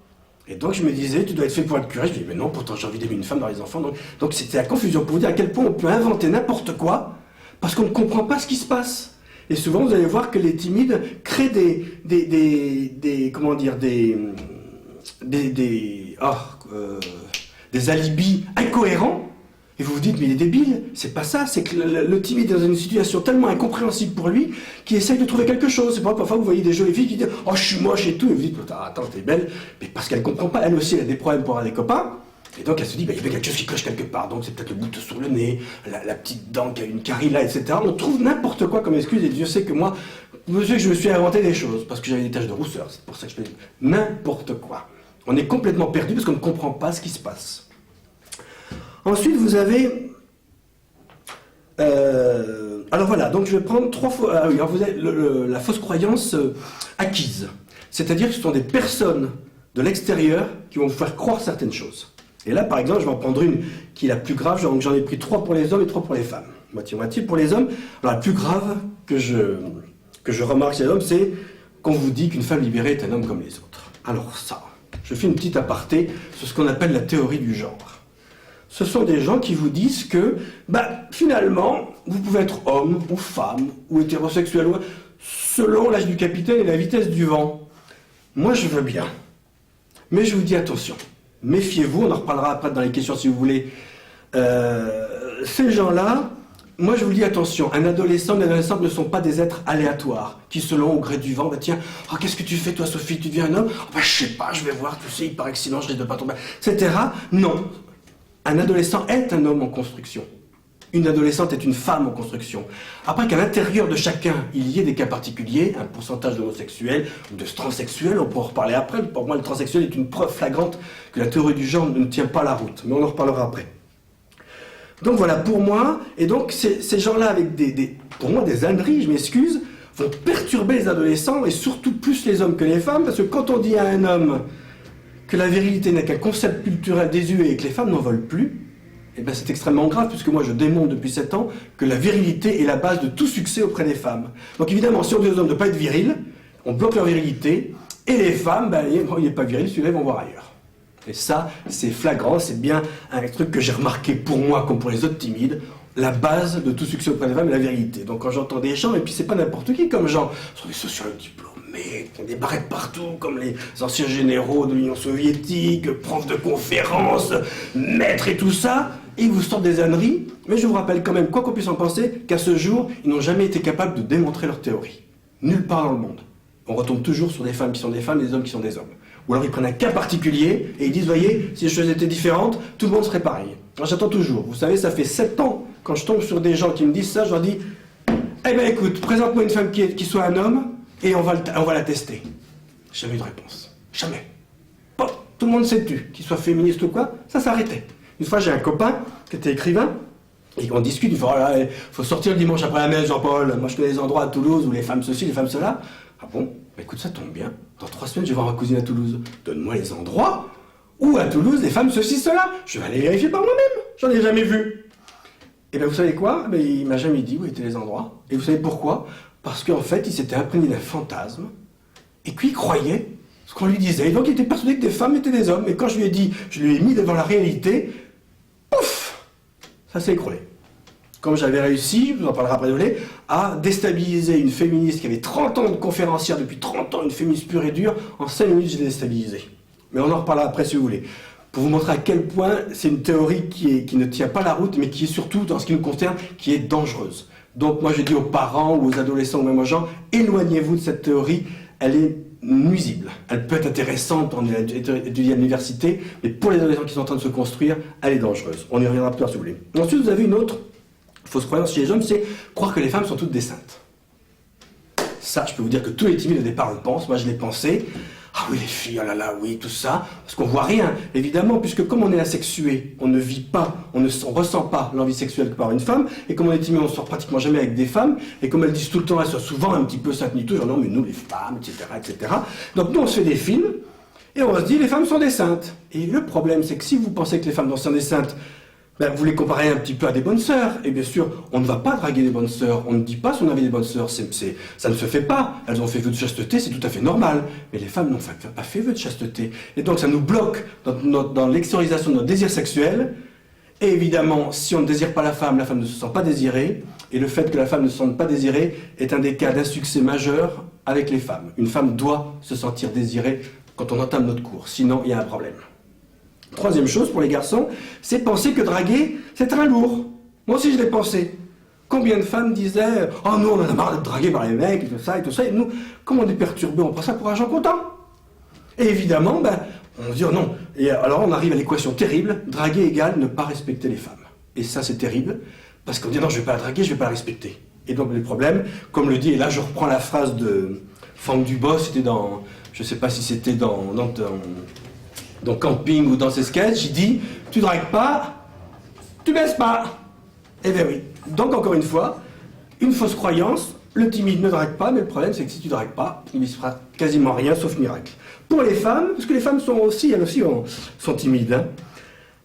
Et donc je me disais, tu dois être fait pour être curé. Je me dis, mais non, pourtant j'ai envie d'aimer une femme dans les enfants. Donc c'était la confusion, pour vous dire à quel point on peut inventer n'importe quoi, parce qu'on ne comprend pas ce qui se passe. Et souvent, vous allez voir que les timides créent des alibis incohérents. Et vous vous dites, mais il est débile, c'est pas ça. C'est que le timide est dans une situation tellement incompréhensible pour lui qu'il essaye de trouver quelque chose. C'est pas parfois vous voyez des jolies filles qui disent, oh, je suis moche et tout. Et vous dites, attends, t'es belle. Mais parce qu'elle comprend pas, elle aussi, elle a des problèmes pour avoir des copains. Et donc elle se dit, il y avait quelque chose qui cloche quelque part, donc c'est peut-être le bout sur le nez, la petite dent qui a une carie là, etc. On trouve n'importe quoi comme excuse, et Dieu sait que moi, je me suis inventé des choses, parce que j'avais des taches de rousseur, c'est pour ça que je fais n'importe quoi. On est complètement perdu parce qu'on ne comprend pas ce qui se passe. Ensuite, vous avez... alors voilà, donc je vais prendre trois fois... Ah oui, alors vous avez la fausse croyance acquise. C'est-à-dire que ce sont des personnes de l'extérieur qui vont vous faire croire certaines choses. Et là, par exemple, je vais en prendre une qui est la plus grave. J'en ai pris 3 pour les hommes et 3 pour les femmes. Moitié-moitié pour les hommes. Alors, la plus grave que je remarque chez les hommes, c'est qu'on vous dit qu'une femme libérée est un homme comme les autres. Alors ça, je fais une petite aparté sur ce qu'on appelle la théorie du genre. Ce sont des gens qui vous disent que, finalement, vous pouvez être homme ou femme ou hétérosexuel, selon l'âge du capitaine et la vitesse du vent. Moi, je veux bien. Mais je vous dis attention. Méfiez-vous, on en reparlera après dans les questions si vous voulez. Ces gens-là, moi je vous dis attention, un adolescent, une adolescente ne sont pas des êtres aléatoires, qui selon au gré du vent, tiens, qu'est-ce que tu fais toi Sophie, tu deviens un homme? Je sais pas, je vais voir, tu sais, il paraît que sinon je risque de pas tomber, etc. Non, un adolescent est un homme en construction. Une adolescente est une femme en construction. Après qu'à l'intérieur de chacun, il y ait des cas particuliers, un pourcentage d'homosexuels ou de transsexuels, on pourra en reparler après. Pour moi, le transsexuel est une preuve flagrante que la théorie du genre ne tient pas la route. Mais on en reparlera après. Donc voilà, pour moi, et donc ces gens-là avec pour moi des âneries, je m'excuse, vont perturber les adolescents, et surtout plus les hommes que les femmes, parce que quand on dit à un homme que la virilité n'est qu'un concept culturel désuet et que les femmes n'en veulent plus, eh bien, c'est extrêmement grave, puisque moi je démontre depuis 7 ans que la virilité est la base de tout succès auprès des femmes. Donc évidemment, si on dit aux hommes de ne pas être virils, on bloque leur virilité, et les femmes, il n'est pas viril, celui-là, ils vont voir ailleurs. Et ça, c'est flagrant, c'est bien un truc que j'ai remarqué pour moi comme pour les autres timides, la base de tout succès auprès des femmes est la virilité. Donc quand j'entends des gens, et puis c'est pas n'importe qui comme gens, ce sont des sociologues diplômés, qui ont des barrettes partout, comme les anciens généraux de l'Union soviétique, profs de conférences, maîtres et tout ça, et ils vous sortent des âneries, mais je vous rappelle quand même, quoi qu'on puisse en penser, qu'à ce jour, ils n'ont jamais été capables de démontrer leur théorie. Nulle part dans le monde. On retombe toujours sur des femmes qui sont des femmes et des hommes qui sont des hommes. Ou alors ils prennent un cas particulier et ils disent, voyez, si les choses étaient différentes, tout le monde serait pareil. Alors j'attends toujours. Vous savez, ça fait 7 ans, quand je tombe sur des gens qui me disent ça, je leur dis, eh bien écoute, présente-moi une femme qui soit un homme et on va la tester. Jamais eu de réponse. Jamais. Bon, tout le monde s'est tu, qu'il soit féministe ou quoi, ça s'arrêtait. Une fois, j'ai un copain qui était écrivain, et on discute, il faut, il faut sortir le dimanche après la messe, Jean-Paul. Moi, je connais des endroits à Toulouse où les femmes ceci, les femmes cela. Ah bon? Écoute, ça tombe bien. Dans 3 semaines, je vais voir ma cousine à Toulouse. Donne-moi les endroits où à Toulouse, les femmes ceci, cela. Je vais aller vérifier par moi-même. J'en ai jamais vu. Et bien, vous savez quoi? Il m'a jamais dit où étaient les endroits. Et vous savez pourquoi? Parce qu'en fait, il s'était imprégné d'un fantasme. Et puis, il croyait ce qu'on lui disait. Et donc, il était persuadé que des femmes étaient des hommes. Et quand je lui ai dit, je lui ai mis devant la réalité, pouf! Ça s'est écroulé. comme j'avais réussi, je vous en parlerai après, désolé, à déstabiliser une féministe qui avait 30 ans de conférencière, depuis 30 ans, une féministe pure et dure, en 5 minutes, je l'ai déstabilisée. Mais on en reparlera après si vous voulez. Pour vous montrer à quel point c'est une théorie qui ne tient pas la route, mais qui est surtout, dans ce qui nous concerne, qui est dangereuse. Donc moi je dis aux parents ou aux adolescents ou même aux gens, éloignez-vous de cette théorie, elle est nuisible. Elle peut être intéressante quand on étudie à l'université, mais pour les adolescents qui sont en train de se construire, elle est dangereuse. On y reviendra plus tard si vous voulez. Ensuite vous avez une autre fausse croyance chez les hommes, c'est croire que les femmes sont toutes des saintes. Ça, je peux vous dire que tous les timides au départ le pensent, moi je l'ai pensé. Ah oui, les filles, oh là là, oui, tout ça, parce qu'on voit rien, évidemment, puisque comme on est asexué, on ne vit pas, on ressent pas l'envie sexuelle que par une femme, et comme on est timide, on ne sort pratiquement jamais avec des femmes, et comme elles disent tout le temps, elles sont souvent un petit peu saintes-nitouches, genre non, mais nous, les femmes, etc., etc. Donc nous, on se fait des films, et on se dit, les femmes sont des saintes. Et le problème, c'est que si vous pensez que les femmes sont des saintes, ben, vous les comparez un petit peu à des bonnes sœurs. Et bien sûr, on ne va pas draguer des bonnes sœurs. On ne dit pas son avis des bonnes sœurs. Ça ne se fait pas. Elles ont fait vœu de chasteté, c'est tout à fait normal. Mais les femmes n'ont pas fait vœu de chasteté. Et donc ça nous bloque dans l'extériorisation de notre désir sexuel. Et évidemment, si on ne désire pas la femme ne se sent pas désirée. Et le fait que la femme ne se sente pas désirée est un des cas d'insuccès majeur avec les femmes. Une femme doit se sentir désirée quand on entame notre cours. Sinon, il y a un problème. Troisième chose pour les garçons, c'est penser que draguer, c'est très lourd. Moi aussi je l'ai pensé. Combien de femmes disaient « Oh nous on en a marre d'être dragués par les mecs, et tout ça, et nous, comme on est perturbés, on prend ça pour un gens content. » Et évidemment, ben, on se dit « Oh non !» Et alors on arrive à l'équation terrible, draguer égale ne pas respecter les femmes. Et ça c'est terrible, parce qu'on dit « Non, je ne vais pas la draguer, je ne vais pas la respecter. » Et donc le problème, comme le dit, et là je reprends la phrase de Franck Dubos, c'était dans, je ne sais pas si c'était dans Camping ou dans ses sketchs, il dit « Tu dragues pas, tu baisses pas !» Eh bien oui. Donc encore une fois, une fausse croyance, le timide ne drague pas, mais le problème c'est que si tu dragues pas, il ne se fera quasiment rien sauf miracle. Pour les femmes, parce que les femmes sont aussi, elles aussi sont timides. Hein.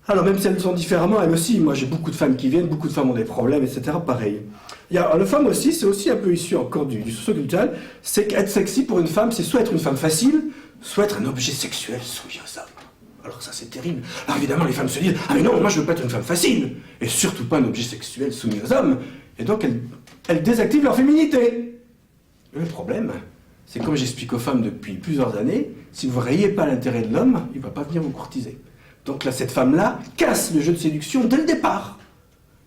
Alors même si elles sont différemment, elles aussi, moi j'ai beaucoup de femmes qui viennent, beaucoup de femmes ont des problèmes, etc. Pareil. Les femmes aussi, c'est aussi un peu issu encore du socio-culturel, c'est qu'être sexy pour une femme, c'est soit être une femme facile, soit être un objet sexuel soumis aux hommes. Alors ça c'est terrible. Alors évidemment les femmes se disent « Ah mais non, moi je veux pas être une femme facile !» Et surtout pas un objet sexuel soumis aux hommes. Et donc elles désactivent leur féminité. Et le problème, c'est comme j'explique aux femmes depuis plusieurs années, si vous ne rayez pas l'intérêt de l'homme, il ne va pas venir vous courtiser. Donc là, cette femme-là casse le jeu de séduction dès le départ.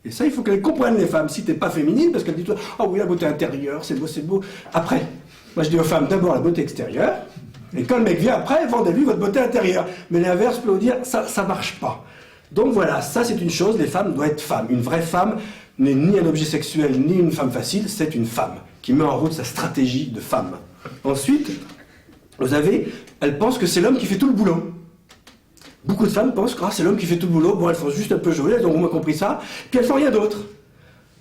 Et ça, il faut qu'elles comprennent les femmes. Si t'es pas féminine, parce qu'elles disent « Ah oui, la beauté intérieure, c'est beau, c'est beau. » Après, moi je dis aux femmes, d'abord la beauté extérieure, et quand le mec vient après, vendez-lui votre beauté intérieure. Mais l'inverse, je peux vous dire, ça marche pas. Donc voilà, ça c'est une chose, les femmes doivent être femmes. Une vraie femme n'est ni un objet sexuel, ni une femme facile, c'est une femme qui met en route sa stratégie de femme. Ensuite, vous avez, elles pensent que c'est l'homme qui fait tout le boulot. Beaucoup de femmes pensent que c'est l'homme qui fait tout le boulot, bon elles font juste un peu joli, elles ont au moins compris ça, puis elles font rien d'autre.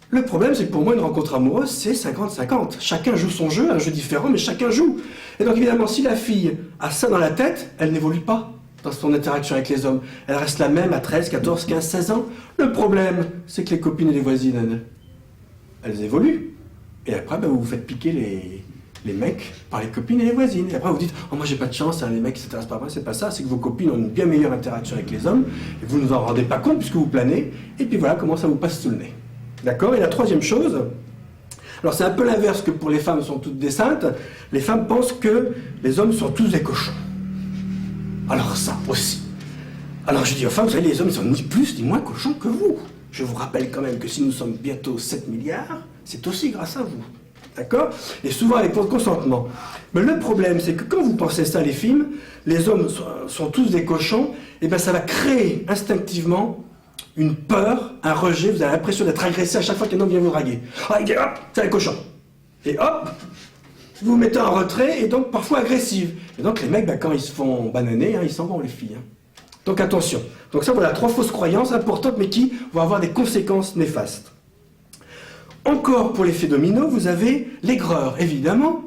Le problème, c'est que pour moi, une rencontre amoureuse, c'est 50-50. Chacun joue son jeu, un jeu différent, mais chacun joue. Et donc, évidemment, si la fille a ça dans la tête, elle n'évolue pas dans son interaction avec les hommes. Elle reste la même à 13, 14, 15, 16 ans. Le problème, c'est que les copines et les voisines, elles évoluent. Et après, vous vous faites piquer les mecs par les copines et les voisines. Et après, vous dites « Oh, moi, j'ai pas de chance, hein, les mecs qui s'intéressent pas à moi. » C'est pas ça, c'est que vos copines ont une bien meilleure interaction avec les hommes. Et vous ne vous en rendez pas compte puisque vous planez. Et puis voilà comment ça vous passe sous le nez. D'accord? Et la troisième chose, alors c'est un peu l'inverse que pour les femmes sont toutes des saintes, les femmes pensent que les hommes sont tous des cochons. Alors ça aussi. Alors je dis aux femmes, vous savez, les hommes ils sont ni plus ni moins cochons que vous. Je vous rappelle quand même que si nous sommes bientôt 7 milliards, c'est aussi grâce à vous. D'accord? Et souvent avec votre consentement. Mais le problème, c'est que quand vous pensez ça, les films, les hommes sont tous des cochons, et bien ça va créer instinctivement une peur, un rejet, vous avez l'impression d'être agressé à chaque fois qu'un homme vient vous draguer. Ah, il dit hop, c'est un cochon. Et hop, vous vous mettez en retrait et donc parfois agressive. Et donc les mecs, quand ils se font bananer, ils s'en vont les filles. Donc attention. Donc ça voilà, 3 fausses croyances importantes mais qui vont avoir des conséquences néfastes. Encore pour l'effet domino, vous avez l'aigreur, évidemment.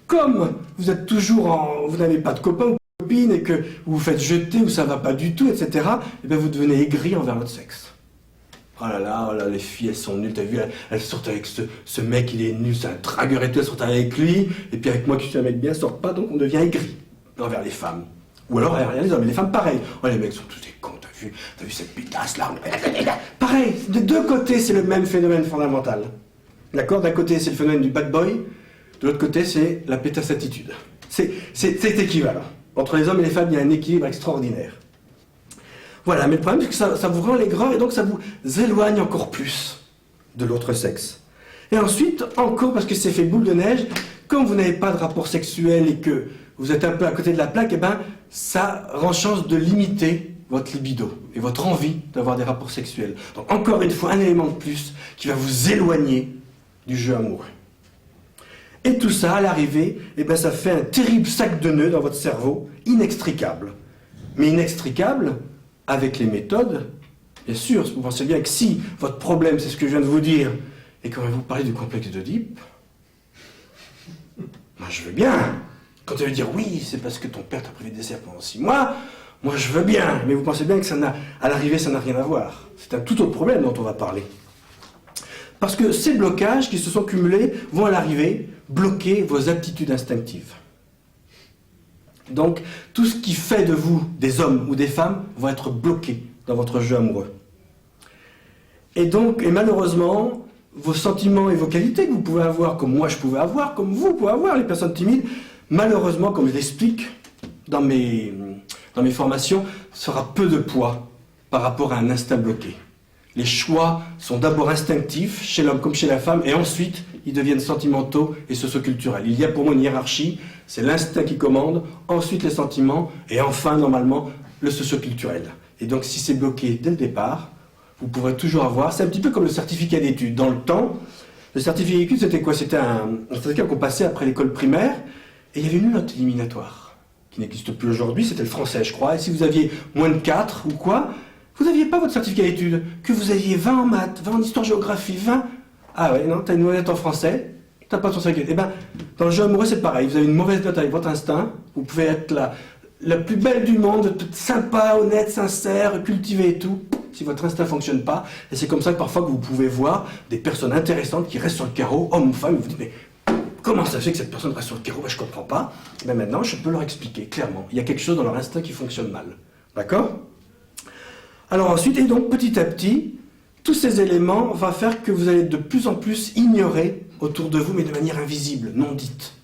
Comme vous êtes toujours vous n'avez pas de copain ou copine et que vous vous faites jeter ou ça va pas du tout, etc., et bien vous devenez aigri envers votre sexe. Oh là, les filles, elles sont nulles, t'as vu, elles sortent avec ce mec, il est nul, c'est un dragueur et tout, elles sortent avec lui, et puis avec moi qui suis un mec bien, sortent pas, donc on devient aigri envers les femmes. Ou alors envers les hommes, et les femmes pareil. Oh, les mecs sont tous des cons, t'as t'as vu cette putasse là? Pareil, de deux côtés, c'est le même phénomène fondamental. D'accord? D'un côté, c'est le phénomène du bad boy, de l'autre côté, c'est la pétasse attitude. C'est équivalent. Entre les hommes et les femmes, il y a un équilibre extraordinaire. Voilà, mais le problème, c'est que ça vous rend l'aigreur et donc ça vous éloigne encore plus de l'autre sexe. Et ensuite, encore parce que c'est fait boule de neige, comme vous n'avez pas de rapport sexuel et que vous êtes un peu à côté de la plaque, eh ben, ça rend chance de limiter votre libido et votre envie d'avoir des rapports sexuels. Donc encore une fois, un élément de plus qui va vous éloigner du jeu amoureux. Et tout ça, à l'arrivée, eh ben, ça fait un terrible sac de nœuds dans votre cerveau, inextricable. Mais inextricable avec les méthodes, bien sûr, vous pensez bien que si votre problème, c'est ce que je viens de vous dire, et quand vous parlez du complexe d'Oedipe, moi je veux bien. Quand elle veut dire oui, c'est parce que ton père t'a privé de dessert pendant 6 mois, moi je veux bien, mais vous pensez bien que à l'arrivée, ça n'a rien à voir. C'est un tout autre problème dont on va parler. Parce que ces blocages qui se sont cumulés vont à l'arrivée bloquer vos aptitudes instinctives. Donc, tout ce qui fait de vous des hommes ou des femmes va être bloqué dans votre jeu amoureux. Et donc, et malheureusement, vos sentiments et vos qualités que vous pouvez avoir, comme moi je pouvais avoir, comme vous pouvez avoir, les personnes timides, malheureusement, comme je l'explique dans mes formations, sera peu de poids par rapport à un instinct bloqué. Les choix sont d'abord instinctifs, chez l'homme comme chez la femme, et ensuite, ils deviennent sentimentaux et socioculturels. Il y a pour moi une hiérarchie, c'est l'instinct qui commande, ensuite les sentiments, et enfin, normalement, le socioculturel. Et donc, si c'est bloqué dès le départ, vous pourrez toujours avoir, c'est un petit peu comme le certificat d'études. Dans le temps, le certificat d'études, c'était quoi? C'était un certificat qu'on passait après l'école primaire, et il y avait une note éliminatoire, qui n'existe plus aujourd'hui, c'était le français, je crois, et si vous aviez moins de 4 ou quoi, vous n'aviez pas votre certificat d'études, que vous aviez 20 en maths, 20 en histoire-géographie, 20... Ah ouais, non, t'as une mauvaise note en français, t'as pas ton certificat d'études. Eh bien, dans le jeu amoureux, c'est pareil, vous avez une mauvaise note avec votre instinct, vous pouvez être la plus belle du monde, toute sympa, honnête, sincère, cultivée et tout, si votre instinct ne fonctionne pas. Et c'est comme ça que parfois que vous pouvez voir des personnes intéressantes qui restent sur le carreau, hommes ou femmes, et vous dites, mais comment ça fait que cette personne reste sur le carreau? Ben, je ne comprends pas. Mais maintenant, je peux leur expliquer clairement. Il y a quelque chose dans leur instinct qui fonctionne mal. D'accord? Alors ensuite, et donc petit à petit, tous ces éléments vont faire que vous allez de plus en plus ignorer autour de vous, mais de manière invisible, non dite.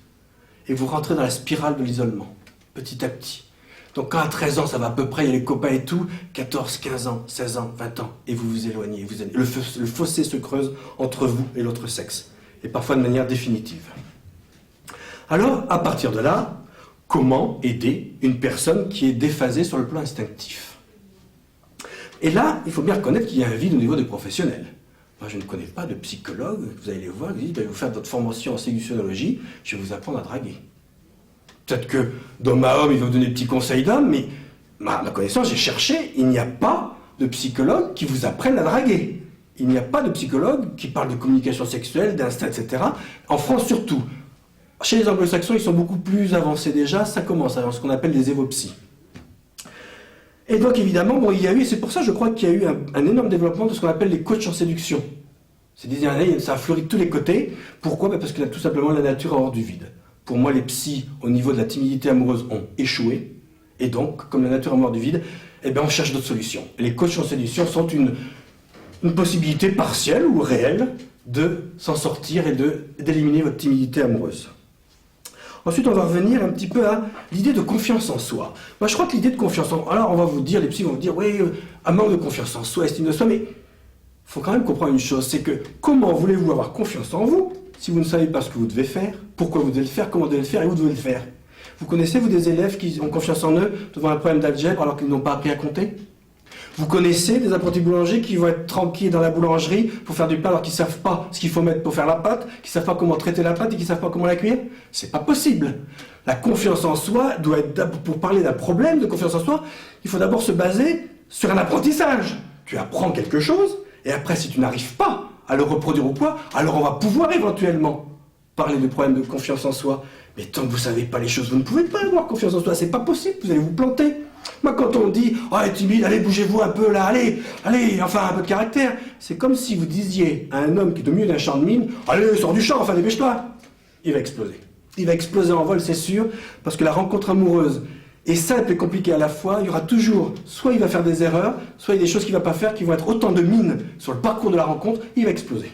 Et vous rentrez dans la spirale de l'isolement, petit à petit. Donc quand à 13 ans, ça va à peu près, il y a les copains et tout, 14, 15 ans, 16 ans, 20 ans, et vous vous éloignez. Le fossé se creuse entre vous et l'autre sexe, et parfois de manière définitive. Alors, à partir de là, comment aider une personne qui est déphasée sur le plan instinctif? Et là, il faut bien reconnaître qu'il y a un vide au niveau des professionnels. Moi, je ne connais pas de psychologue, vous allez les voir, vous dites, vous faire votre formation en séductionnologie, je vais vous apprendre à draguer. Peut-être que d'homme à homme, il va vous donner des petits conseils d'homme, mais à ma connaissance, j'ai cherché, il n'y a pas de psychologue qui vous apprenne à draguer. Il n'y a pas de psychologue qui parle de communication sexuelle, d'instinct, etc. En France surtout. Chez les anglo-saxons, ils sont beaucoup plus avancés déjà, ça commence à ce qu'on appelle des évopsies. Et donc évidemment, bon, il y a eu, et c'est pour ça je crois qu'il y a eu un énorme développement de ce qu'on appelle les coachs en séduction. Ces dernières années, ça a fleuri de tous les côtés. Pourquoi? Parce que tout simplement la nature a hors du vide. Pour moi, les psys, au niveau de la timidité amoureuse, ont échoué. Et donc, comme la nature a hors du vide, eh bien, on cherche d'autres solutions. Et les coachs en séduction sont une possibilité partielle ou réelle de s'en sortir et d'éliminer votre timidité amoureuse. Ensuite, on va revenir un petit peu à l'idée de confiance en soi. Moi, je crois que l'idée de confiance en soi... Alors, on va vous dire, les psys vont vous dire, oui, un manque de confiance en soi, estime de soi, mais il faut quand même comprendre une chose, c'est que comment voulez-vous avoir confiance en vous si vous ne savez pas ce que vous devez faire, pourquoi vous devez le faire, comment vous devez le faire et où vous devez le faire? Vous connaissez, vous, des élèves qui ont confiance en eux devant un problème d'algèbre alors qu'ils n'ont pas appris à compter? Vous connaissez des apprentis boulangers qui vont être tranquilles dans la boulangerie pour faire du pain alors qu'ils ne savent pas ce qu'il faut mettre pour faire la pâte, qui ne savent pas comment traiter la pâte et qui ne savent pas comment la cuire? C'est pas possible. La confiance en soi doit être, pour parler d'un problème de confiance en soi, il faut d'abord se baser sur un apprentissage. Tu apprends quelque chose et après, si tu n'arrives pas à le reproduire ou quoi, alors on va pouvoir éventuellement parler de problème de confiance en soi. Mais tant que vous ne savez pas les choses, vous ne pouvez pas avoir confiance en soi, c'est pas possible, vous allez vous planter. Moi, quand on me dit « Oh, elle est timide, allez, bougez-vous un peu là, allez, enfin, un peu de caractère », c'est comme si vous disiez à un homme qui est au milieu d'un champ de mine « Allez, sors du champ, enfin, dépêche-toi ». Il va exploser. Il va exploser en vol, c'est sûr, parce que la rencontre amoureuse et simple et compliqué à la fois. Il y aura toujours, soit il va faire des erreurs, soit il y a des choses qu'il ne va pas faire qui vont être autant de mines sur le parcours de la rencontre, il va exploser.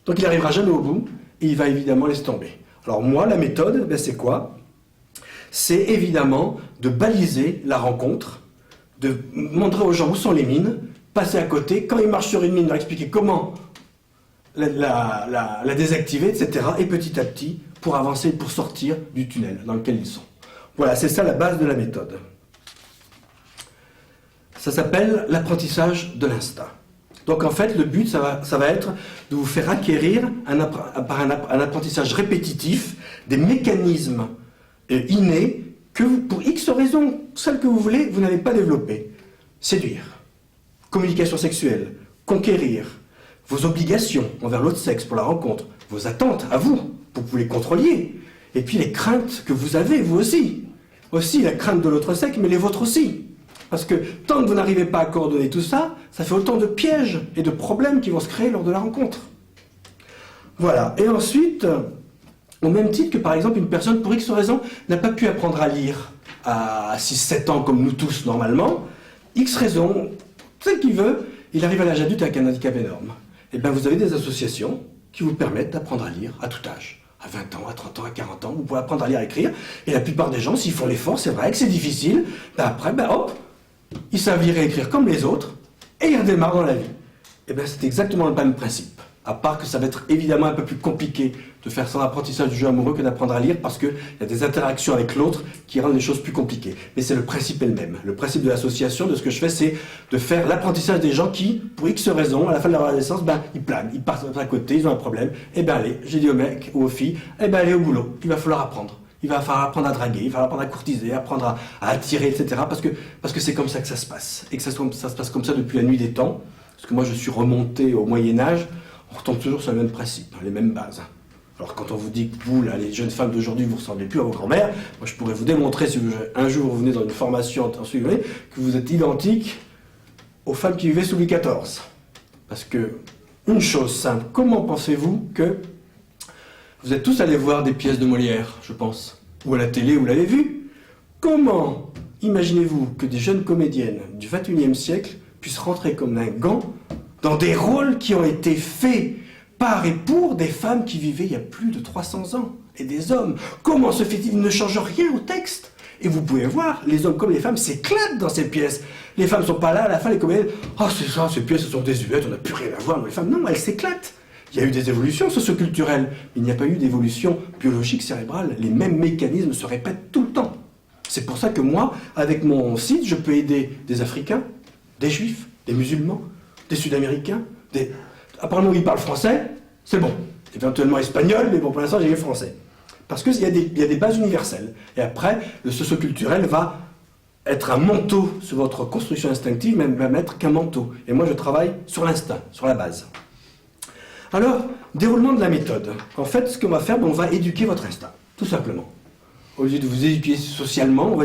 Donc il n'arrivera jamais au bout et il va évidemment laisser tomber. Alors moi, la méthode, ben, c'est quoi? C'est évidemment de baliser la rencontre, de montrer aux gens où sont les mines, passer à côté, quand ils marchent sur une mine, leur expliquer comment la désactiver, etc. Et petit à petit, pour avancer, pour sortir du tunnel dans lequel ils sont. Voilà, c'est ça la base de la méthode. Ça s'appelle l'apprentissage de l'instinct. Donc en fait, le but, ça va être de vous faire acquérir, par un apprentissage répétitif, des mécanismes innés que vous, pour X raisons, celles que vous voulez, vous n'avez pas développées. Séduire, communication sexuelle, conquérir, vos obligations envers l'autre sexe pour la rencontre, vos attentes à vous, pour que vous les contrôliez, et puis les craintes que vous avez, vous aussi. Aussi la crainte de l'autre sexe, mais les vôtres aussi. Parce que tant que vous n'arrivez pas à coordonner tout ça, ça fait autant de pièges et de problèmes qui vont se créer lors de la rencontre. Voilà. Et ensuite, au même titre que par exemple une personne, pour X raison, n'a pas pu apprendre à lire à 6-7 ans comme nous tous normalement, X raison, celle qu'il veut, il arrive à l'âge adulte avec un handicap énorme. Et bien vous avez des associations qui vous permettent d'apprendre à lire à tout âge. À 20 ans, à 30 ans, à 40 ans, vous pouvez apprendre à lire et écrire. Et la plupart des gens, s'ils font l'effort, c'est vrai que c'est difficile, ben après, ben hop, ils savent lire et écrire comme les autres, et ils redémarrent dans la vie. Et bien c'est exactement le même principe. À part que ça va être évidemment un peu plus compliqué de faire son apprentissage du jeu amoureux que d'apprendre à lire, parce qu'il y a des interactions avec l'autre qui rendent les choses plus compliquées. Mais c'est le principe est le même. Le principe de l'association, de ce que je fais, c'est de faire l'apprentissage des gens qui, pour X raisons, à la fin de leur adolescence, ben, ils planent, ils partent à côté, ils ont un problème. Eh bien allez, j'ai dit aux mecs ou aux filles, eh bien allez au boulot, il va falloir apprendre. Il va falloir apprendre à draguer, il va falloir apprendre à courtiser, apprendre à attirer, etc. Parce que c'est comme ça que ça se passe. Et que ça se passe comme ça depuis la nuit des temps. Parce que moi je suis remonté au Moyen-Âge, on retombe toujours sur le même principe, les mêmes bases. Alors quand on vous dit que vous, là, les jeunes femmes d'aujourd'hui, vous ne ressemblez plus à vos grand-mères, moi je pourrais vous démontrer, si un jour vous venez dans une formation en suivant, que vous êtes identique aux femmes qui vivaient sous Louis XIV. Parce que, une chose simple, comment pensez-vous que vous êtes tous allés voir des pièces de Molière, je pense, ou à la télé, vous l'avez vu? Comment imaginez-vous que des jeunes comédiennes du XXIe siècle puissent rentrer comme un gant dans des rôles qui ont été faits par et pour des femmes qui vivaient il y a plus de 300 ans, et des hommes? Comment se fait-il? Ils ne changent rien au texte. Et vous pouvez voir, les hommes comme les femmes s'éclatent dans ces pièces. Les femmes ne sont pas là, à la fin, les comédiennes, « Ah, c'est ça, ces pièces, elles sont désuètes, on n'a plus rien à voir. » Les femmes, non, elles s'éclatent. Il y a eu des évolutions socioculturelles, mais il n'y a pas eu d'évolution biologique cérébrale. Les mêmes mécanismes se répètent tout le temps. C'est pour ça que moi, avec mon site, je peux aider des Africains, des Juifs, des musulmans, des Sud-Américains, apparemment ils parlent français, c'est bon. Éventuellement espagnol, mais bon, pour l'instant j'ai les français. Parce qu'il y a des bases universelles. Et après, le socioculturel va être un manteau sur votre construction instinctive, même va mettre qu'un manteau. Et moi je travaille sur l'instinct, sur la base. Alors, déroulement de la méthode. En fait, ce qu'on va faire, on va éduquer votre instinct, tout simplement. Au lieu de vous éduquer socialement,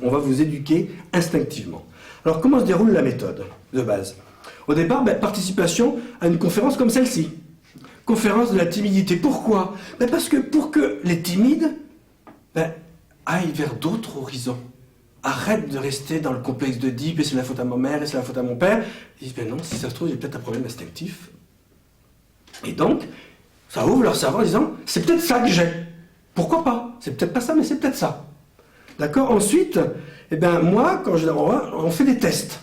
on va vous éduquer instinctivement. Alors, comment se déroule la méthode de base? Au départ, participation à une conférence comme celle-ci. Conférence de la timidité. Pourquoi? Parce que pour que les timides aillent vers d'autres horizons. Arrête de rester dans le complexe d'Oedipe, et c'est la faute à ma mère, et c'est la faute à mon père. Ils disent, non, si ça se trouve, il y a peut-être un problème instinctif. Et donc, ça ouvre leur cerveau en disant, c'est peut-être ça que j'ai. Pourquoi pas? C'est peut-être pas ça, mais c'est peut-être ça. D'accord? Ensuite, moi, quand je les renvoie, on fait des tests.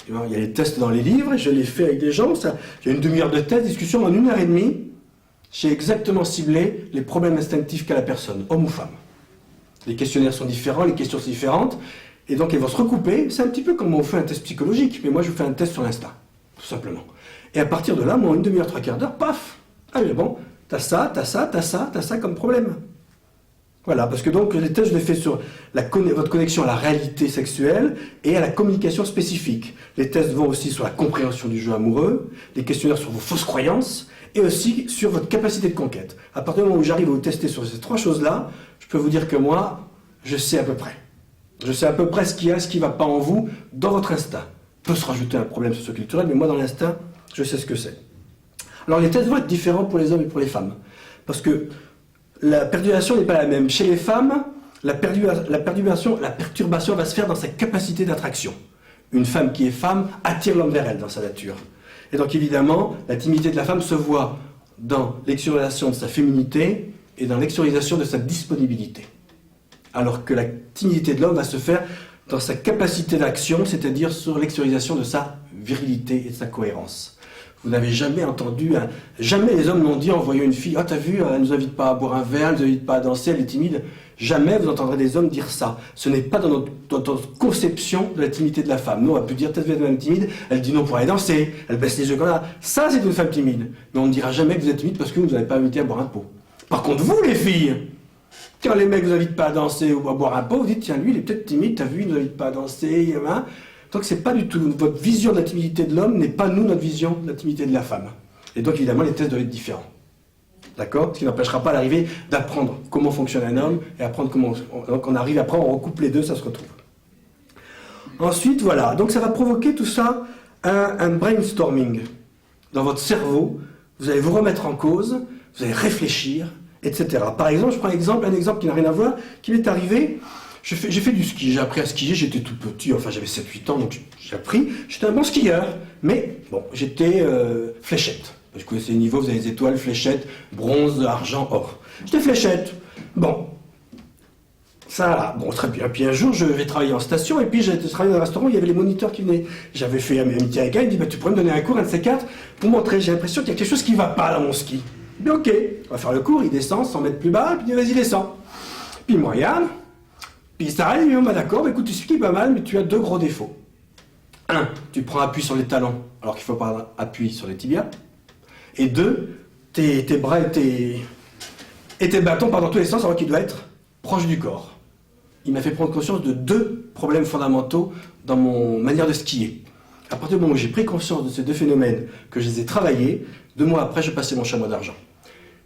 Il y a les tests dans les livres, et je les fais avec des gens. Il y a une demi-heure de test, discussion, en 1h30, j'ai exactement ciblé les problèmes instinctifs qu'a la personne, homme ou femme. Les questionnaires sont différents, les questions sont différentes, et donc elles vont se recouper. C'est un petit peu comme on fait un test psychologique, mais moi je fais un test sur l'instinct, tout simplement. Et à partir de là, moi, en une demi-heure, 3/4 d'heure, paf! Allez, bon, t'as ça comme problème. Voilà, parce que donc les tests, je les fais sur votre connexion à la réalité sexuelle et à la communication spécifique. Les tests vont aussi sur la compréhension du jeu amoureux, les questionnaires sur vos fausses croyances, et aussi sur votre capacité de conquête. À partir du moment où j'arrive à vous tester sur ces 3 choses-là, je peux vous dire que moi, je sais à peu près. Je sais à peu près ce qu'il y a, ce qui ne va pas en vous, dans votre instinct. Peut se rajouter un problème socioculturel, mais moi, dans l'instinct, je sais ce que c'est. Alors, les tests vont être différents pour les hommes et pour les femmes. Parce que la perduration n'est pas la même. Chez les femmes, la perturbation va se faire dans sa capacité d'attraction. Une femme qui est femme attire l'homme vers elle dans sa nature. Et donc évidemment, la timidité de la femme se voit dans l'extériorisation de sa féminité et dans l'extériorisation de sa disponibilité. Alors que la timidité de l'homme va se faire dans sa capacité d'action, c'est-à-dire sur l'extériorisation de sa virilité et de sa cohérence. Vous n'avez jamais entendu, jamais les hommes n'ont dit en voyant une fille « Ah, t'as vu, elle ne nous invite pas à boire un verre, elle ne nous invite pas à danser, elle est timide ». Jamais vous entendrez des hommes dire ça. Ce n'est pas dans notre conception de la timidité de la femme. Nous, on va plus dire peut-être vous êtes une femme timide, elle dit non pour aller danser, elle baisse les yeux comme ça. Ça, c'est une femme timide. Mais on ne dira jamais que vous êtes timide parce que vous ne nous avez pas invité à boire un pot. Par contre, vous, les filles, quand les mecs ne vous invitent pas à danser ou à boire un pot, vous dites tiens, lui, il est peut-être timide, t'as vu, il ne nous invite pas à danser. Hein. Donc, c'est pas du tout. Votre vision de la timidité de l'homme n'est pas, nous, notre vision de la timidité de la femme. Et donc, évidemment, les tests doivent être différents. D'accord? Ce qui n'empêchera pas l'arrivée d'apprendre comment fonctionne un homme et apprendre comment. Donc on arrive après, on recoupe les deux, ça se retrouve. Ensuite, voilà. Donc ça va provoquer tout ça un brainstorming. Dans votre cerveau, vous allez vous remettre en cause, vous allez réfléchir, etc. Par exemple, je prends un exemple qui n'a rien à voir, qui m'est arrivé. J'ai fait du ski, j'ai appris à skier, j'étais tout petit, enfin j'avais 7-8 ans, donc j'ai appris. J'étais un bon skieur, mais bon, j'étais fléchette. Je connaissais les niveaux, vous avez les étoiles, fléchettes, bronze, argent, or. J'étais fléchette. Bon. Ça, bon, très bien. Puis un jour, je vais travailler en station, et puis j'ai travaillé dans un restaurant où il y avait les moniteurs qui venaient. J'avais fait amitié avec elle, il me dit, bah, tu pourrais me donner un cours, un de ces quatre, pour montrer, j'ai l'impression qu'il y a quelque chose qui ne va pas dans mon ski. Mais ok, on va faire le cours, il descend 100 mètres plus bas, puis il dit, vas-y, descends. Puis il me regarde, puis il s'arrête, il me dit, bah, d'accord, bah, écoute, tu skis pas mal, mais tu as deux gros défauts. Un, tu prends appui sur les talons, alors qu'il faut pas appui sur les tibias. Et deux, tes bras et tes bâtons partent dans tous les sens alors qu'ils doivent être proches du corps. Il m'a fait prendre conscience de deux problèmes fondamentaux dans mon manière de skier. À partir du moment où j'ai pris conscience de ces deux phénomènes, que je les ai travaillés, 2 mois après, je passais mon chamois d'argent.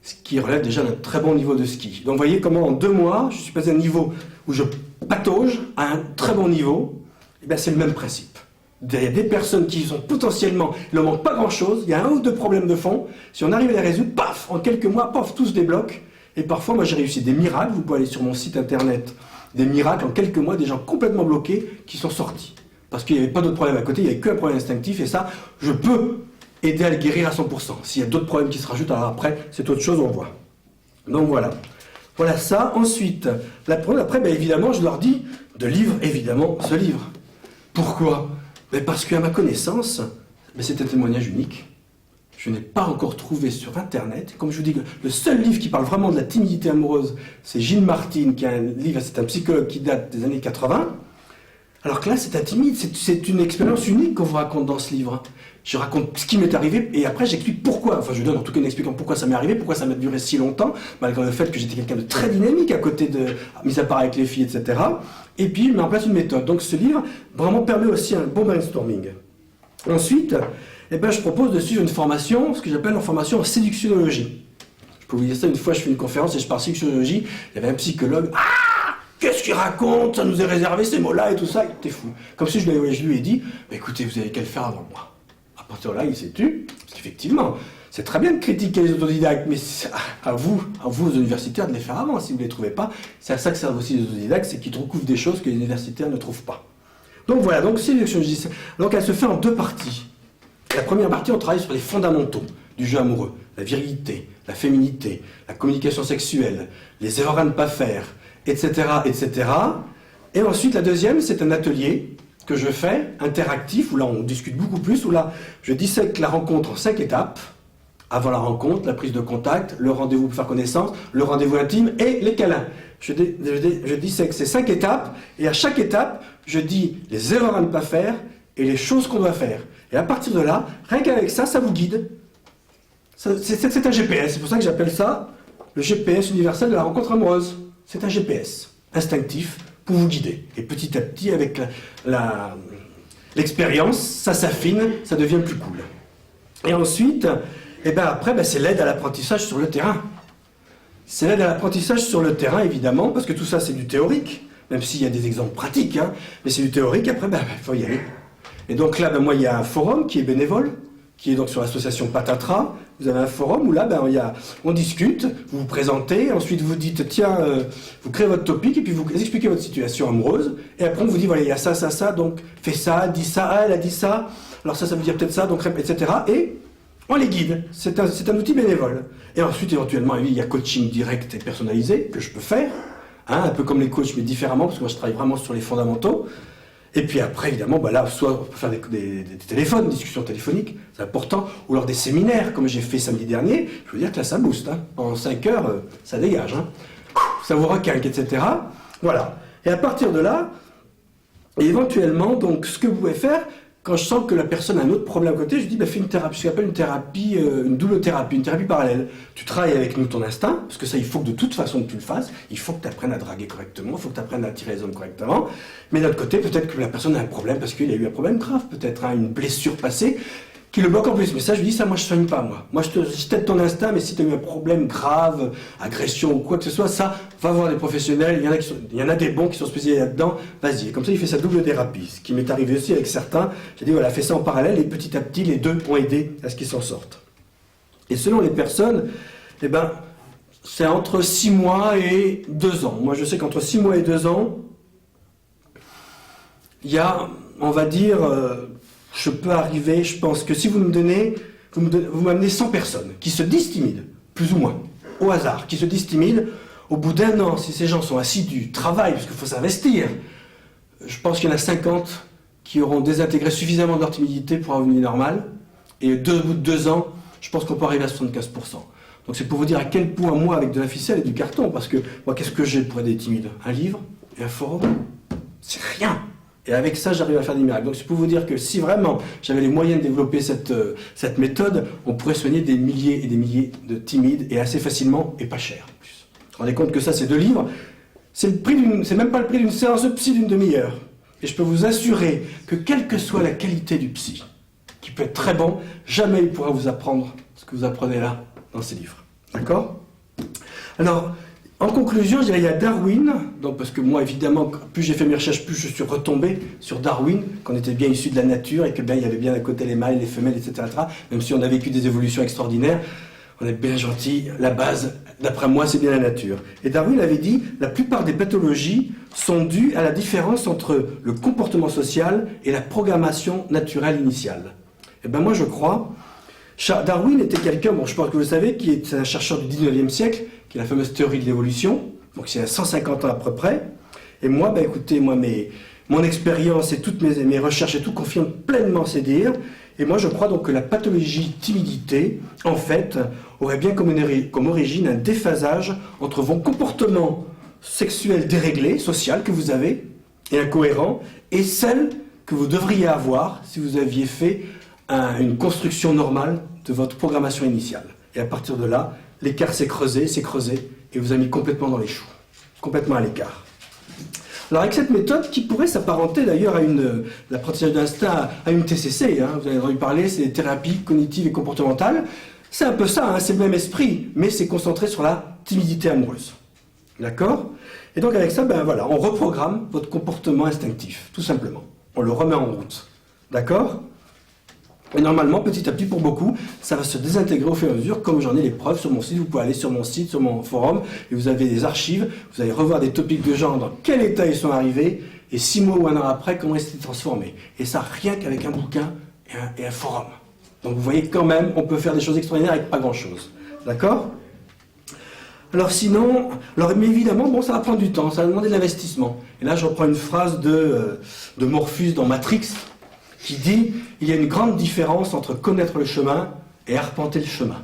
Ce qui relève déjà d'un très bon niveau de ski. Donc vous voyez comment en 2 mois, je suis passé à un niveau où je patauge à un très bon niveau. Et bien c'est le même principe. Il y a des personnes qui sont potentiellement, il ne manque pas grand-chose, il y a 1 ou 2 problèmes de fond, si on arrive à les résoudre, paf, en quelques mois, paf, tout se débloque. Et parfois, moi j'ai réussi des miracles, vous pouvez aller sur mon site internet, des miracles, en quelques mois, des gens complètement bloqués qui sont sortis. Parce qu'il n'y avait pas d'autres problèmes à côté, il n'y avait qu'un problème instinctif, et ça, je peux aider à le guérir à 100%. S'il y a d'autres problèmes qui se rajoutent, alors après, c'est autre chose, on voit. Donc voilà. Voilà ça. Ensuite, après, ben, évidemment, je leur dis de lire, évidemment, ce livre. Pourquoi ? Mais parce qu'à ma connaissance, mais c'est un témoignage unique. Je n'ai pas encore trouvé sur Internet, comme je vous dis, le seul livre qui parle vraiment de la timidité amoureuse, c'est Gilles Martin, qui a un livre, c'est un psychologue qui date des années 80. Alors que là, c'est intimide, c'est une expérience unique qu'on vous raconte dans ce livre. Je raconte ce qui m'est arrivé et après j'explique pourquoi. Enfin, je donne en tout cas une explication pourquoi ça m'est arrivé, pourquoi ça m'a duré si longtemps, malgré le fait que j'étais quelqu'un de très dynamique à côté de, mis à part avec les filles, etc. Et puis, il met en place une méthode. Donc, ce livre vraiment permet aussi un bon brainstorming. Ensuite, eh ben, je propose de suivre une formation, ce que j'appelle une formation en séductionnologie. Je peux vous dire ça, une fois, je fais une conférence et je parle séductionnologie. Il y avait un psychologue. Ah! Qu'est-ce qu'il raconte? Ça nous est réservé ces mots-là et tout ça. Il était fou. Comme si je lui ai dit, bah, écoutez, vous avez qu'à le faire avant moi. À partir de là, il s'est tu. Parce qu'effectivement, c'est très bien de critiquer les autodidactes, mais c'est à vous, aux universitaires, de les faire avant. Si vous ne les trouvez pas, c'est à ça que servent aussi les autodidactes, c'est qu'ils recouvrent des choses que les universitaires ne trouvent pas. Donc voilà, donc séductionnologie. Donc elle se fait en 2 parties. La première partie, on travaille sur les fondamentaux du jeu amoureux. La virilité, la féminité, la communication sexuelle, les erreurs à ne pas faire, etc., etc. Et ensuite, la deuxième, c'est un atelier que je fais, interactif, où là, on discute beaucoup plus, où là, je dissèque la rencontre en 5 étapes. Avant la rencontre, la prise de contact, le rendez-vous pour faire connaissance, le rendez-vous intime et les câlins. Je dissèque ces 5 étapes, et à chaque étape, je dis les erreurs à ne pas faire et les choses qu'on doit faire. Et à partir de là, rien qu'avec ça, ça vous guide. C'est un GPS, c'est pour ça que j'appelle ça le GPS universel de la rencontre amoureuse. C'est un GPS instinctif pour vous guider. Et petit à petit, avec l'expérience, ça s'affine, ça devient plus cool. Et ensuite, et ben après, ben c'est l'aide à l'apprentissage sur le terrain. C'est l'aide à l'apprentissage sur le terrain, évidemment, parce que tout ça, c'est du théorique, même s'il y a des exemples pratiques, hein, mais c'est du théorique, après, ben, faut y aller. Et donc là, ben, moi, il y a un forum qui est bénévole, qui est donc sur l'association Patatra, Vous avez un forum où là, on discute, vous vous présentez, ensuite vous dites, tiens, vous créez votre topic, et puis vous expliquez votre situation amoureuse, et après on vous dit, voilà, il y a ça, ça, ça, donc fais ça, dis ça, ah, elle a dit ça, alors ça veut dire peut-être ça, donc répète, etc. Et on les guide. C'est un outil bénévole. Et ensuite, éventuellement, il y a coaching direct et personnalisé, que je peux faire, hein, un peu comme les coachs, mais différemment, parce que moi je travaille vraiment sur les fondamentaux. Et puis après, évidemment, là, soit on peut faire des téléphones, des discussions téléphoniques, c'est important, ou alors des séminaires, comme j'ai fait samedi dernier, je veux dire que là, ça booste. Hein. En 5 heures, ça dégage. Hein. Ça vous requinque, etc. Voilà. Et à partir de là, éventuellement, donc, ce que vous pouvez faire, quand je sens que la personne a un autre problème à côté, je dis, fais une thérapie, ce qu'on appelle une thérapie, une double thérapie, une thérapie parallèle. Tu travailles avec nous ton instinct, parce que ça, il faut que de toute façon que tu le fasses, il faut que tu apprennes à draguer correctement, il faut que tu apprennes à attirer les hommes correctement. Mais d'un autre côté, peut-être que la personne a un problème, parce qu'il a eu un problème grave, peut-être, hein, une blessure passée, qui le bloque en plus. Mais ça, je dis, ça, moi, je soigne pas, moi. Moi, je t'aide ton instinct, mais si tu as eu un problème grave, agression ou quoi que ce soit, ça, va voir des professionnels. Il y en a des bons qui sont spécialisés là-dedans. Vas-y. Et comme ça, il fait sa double thérapie. Ce qui m'est arrivé aussi avec certains. J'ai dit, voilà, fais ça en parallèle, et petit à petit, les deux ont aidé à ce qu'ils s'en sortent. Et selon les personnes, c'est entre 6 mois et 2 ans. Moi, je sais qu'entre 6 mois et 2 ans, il y a, on va dire, je peux arriver, je pense que si vous m'amenez 100 personnes qui se disent timides, plus ou moins, au hasard, qui se disent timides, au bout d'un an, si ces gens sont assidus, travaillent, parce qu'il faut s'investir, je pense qu'il y en a 50 qui auront désintégré suffisamment de leur timidité pour avoir une vie normale, et au bout de 2 ans, je pense qu'on peut arriver à 75%. Donc c'est pour vous dire à quel point, moi, avec de la ficelle et du carton, parce que, moi, qu'est-ce que j'ai pour aider les timides? Un livre et un forum? C'est rien. Et avec ça, j'arrive à faire des miracles. Donc c'est pour vous dire que si vraiment j'avais les moyens de développer cette méthode, on pourrait soigner des milliers et des milliers de timides, et assez facilement, et pas cher en plus. Vous vous rendez compte que ça, c'est 2 livres, c'est même pas le prix d'une séance de psy d'une demi-heure. Et je peux vous assurer que quelle que soit la qualité du psy, qui peut être très bon, jamais il pourra vous apprendre ce que vous apprenez là, dans ces livres. D'accord? Alors, en conclusion, je dirais, il y a Darwin, donc parce que moi, évidemment, plus j'ai fait mes recherches, plus je suis retombé sur Darwin, qu'on était bien issu de la nature, et que il y avait bien à côté les mâles, les femelles, etc., même si on a vécu des évolutions extraordinaires, on est bien gentil, la base, d'après moi, c'est bien la nature. Et Darwin avait dit, la plupart des pathologies sont dues à la différence entre le comportement social et la programmation naturelle initiale. Et moi, je crois, Darwin était quelqu'un, je pense que vous savez, qui est un chercheur du 19e siècle, qui est la fameuse théorie de l'évolution, donc c'est à 150 ans à peu près. Et moi, écoutez, mon expérience et toutes mes recherches et tout confirment pleinement ces dires. Et moi, je crois donc que la pathologie timidité, en fait, aurait bien comme origine un déphasage entre vos comportements sexuels déréglés, social que vous avez, et incohérents, et celles que vous devriez avoir si vous aviez fait une construction normale de votre programmation initiale. Et à partir de là, l'écart s'est creusé, et vous a mis complètement dans les choux, complètement à l'écart. Alors avec cette méthode, qui pourrait s'apparenter d'ailleurs à l'apprentissage d'instinct, à une TCC, vous avez entendu parler, c'est des thérapies cognitives et comportementales, c'est un peu ça, c'est le même esprit, mais c'est concentré sur la timidité amoureuse. D'accord? Et donc avec ça, on reprogramme votre comportement instinctif, tout simplement. On le remet en route. D'accord? Et normalement, petit à petit, pour beaucoup, ça va se désintégrer au fur et à mesure, comme j'en ai les preuves sur mon site. Vous pouvez aller sur mon site, sur mon forum, et vous avez des archives, vous allez revoir des topics de gens, dans quel état ils sont arrivés, et 6 mois ou 1 an après, comment ils s'étaient transformés. Et ça, rien qu'avec un bouquin et un forum. Donc vous voyez quand même, on peut faire des choses extraordinaires avec pas grand-chose. D'accord? Alors sinon, mais évidemment, ça va prendre du temps, ça va demander de l'investissement. Et là, je reprends une phrase de Morpheus dans Matrix, qui dit « Il y a une grande différence entre connaître le chemin et arpenter le chemin.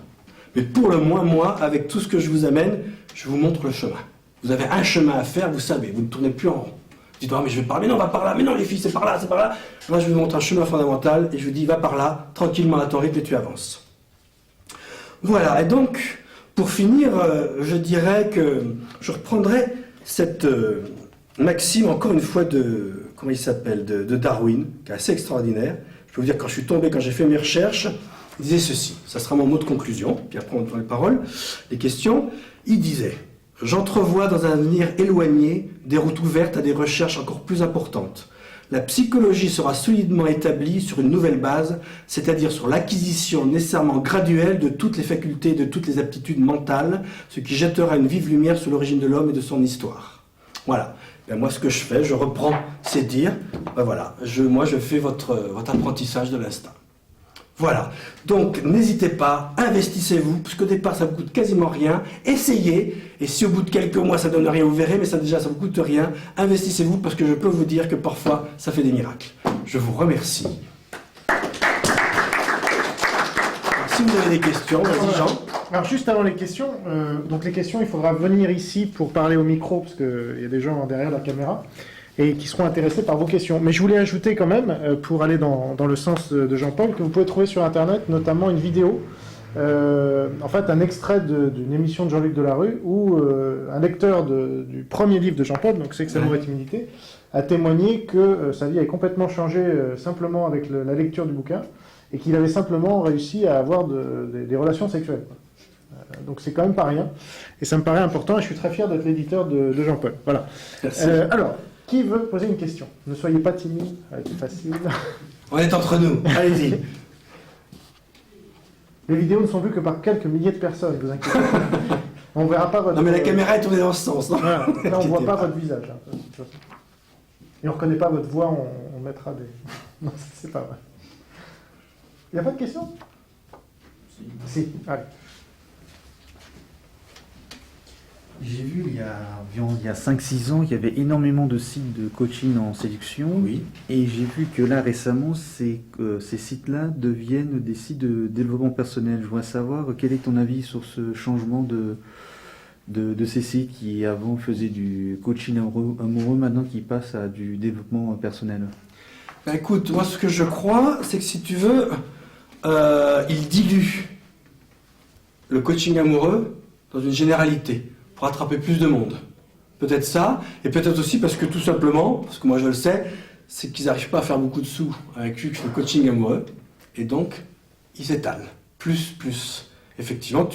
Mais pour le moins, moi, avec tout ce que je vous amène, je vous montre le chemin. Vous avez un chemin à faire, vous savez, vous ne tournez plus en rond. Vous dites « mais je vais par là, mais non, va par là, mais non, les filles, c'est par là, c'est par là. » Moi, je vous montre un chemin fondamental et je vous dis « Va par là, tranquillement à ton rythme et tu avances. » Voilà, et donc, pour finir, je dirais que je reprendrai cette maxime, encore une fois, comment il s'appelle, de Darwin, qui est assez extraordinaire. Je peux vous dire, quand je suis tombé, quand j'ai fait mes recherches, il disait ceci, ça sera mon mot de conclusion, puis après on prend les paroles, les questions. Il disait « J'entrevois dans un avenir éloigné des routes ouvertes à des recherches encore plus importantes. La psychologie sera solidement établie sur une nouvelle base, c'est-à-dire sur l'acquisition nécessairement graduelle de toutes les facultés et de toutes les aptitudes mentales, ce qui jettera une vive lumière sur l'origine de l'homme et de son histoire. Voilà. Ben moi, ce que je fais, je reprends ces dires. Ben voilà. Moi, je fais votre apprentissage de l'instinct. Voilà. Donc, n'hésitez pas, investissez-vous, parce qu'au départ, ça vous coûte quasiment rien. Essayez, et si au bout de quelques mois, ça donne rien, vous verrez, mais ça vous coûte rien. Investissez-vous, parce que je peux vous dire que parfois, ça fait des miracles. Je vous remercie. Si vous avez des questions, vas-y Jean. Alors juste avant les questions, donc les questions, il faudra venir ici pour parler au micro, parce qu'il y a des gens derrière la caméra, et qui seront intéressés par vos questions. Mais je voulais ajouter quand même, pour aller dans le sens de Jean-Paul, que vous pouvez trouver sur Internet, notamment une vidéo, en fait un extrait d'une émission de Jean-Luc Delarue, où un lecteur du premier livre de Jean-Paul, donc Sexe, Amour et Timidité, a témoigné que sa vie avait complètement changé simplement avec la lecture du bouquin, et qu'il avait simplement réussi à avoir des relations sexuelles. Donc c'est quand même pas rien, et ça me paraît important, et je suis très fier d'être l'éditeur de Jean-Paul. Voilà. Alors, qui veut poser une question? Ne soyez pas timide, c'est facile. On est entre nous, allez-y. Les vidéos ne sont vues que par quelques milliers de personnes, vous inquiétez pas. On verra pas votre... Non mais la caméra est tournée dans ce sens. Non voilà. Là, on ne voit pas votre visage. Hein, et on ne reconnaît pas votre voix, on mettra des... Non, c'est pas vrai. Il n'y a pas de questions? Si, allez. J'ai vu il y a 5-6 ans, il y avait énormément de sites de coaching en séduction. Oui. Et j'ai vu que là récemment, ces sites-là deviennent des sites de développement personnel. Je voudrais savoir quel est ton avis sur ce changement de ces sites qui avant faisaient du coaching amoureux, maintenant qui passent à du développement personnel. Ben écoute, moi ce que je crois, c'est que si tu veux, ils diluent le coaching amoureux dans une généralité, pour attraper plus de monde. Peut-être ça, et peut-être aussi parce que tout simplement, parce que moi je le sais, c'est qu'ils n'arrivent pas à faire beaucoup de sous avec le coaching amoureux, et donc ils s'étalent. Plus. Effectivement,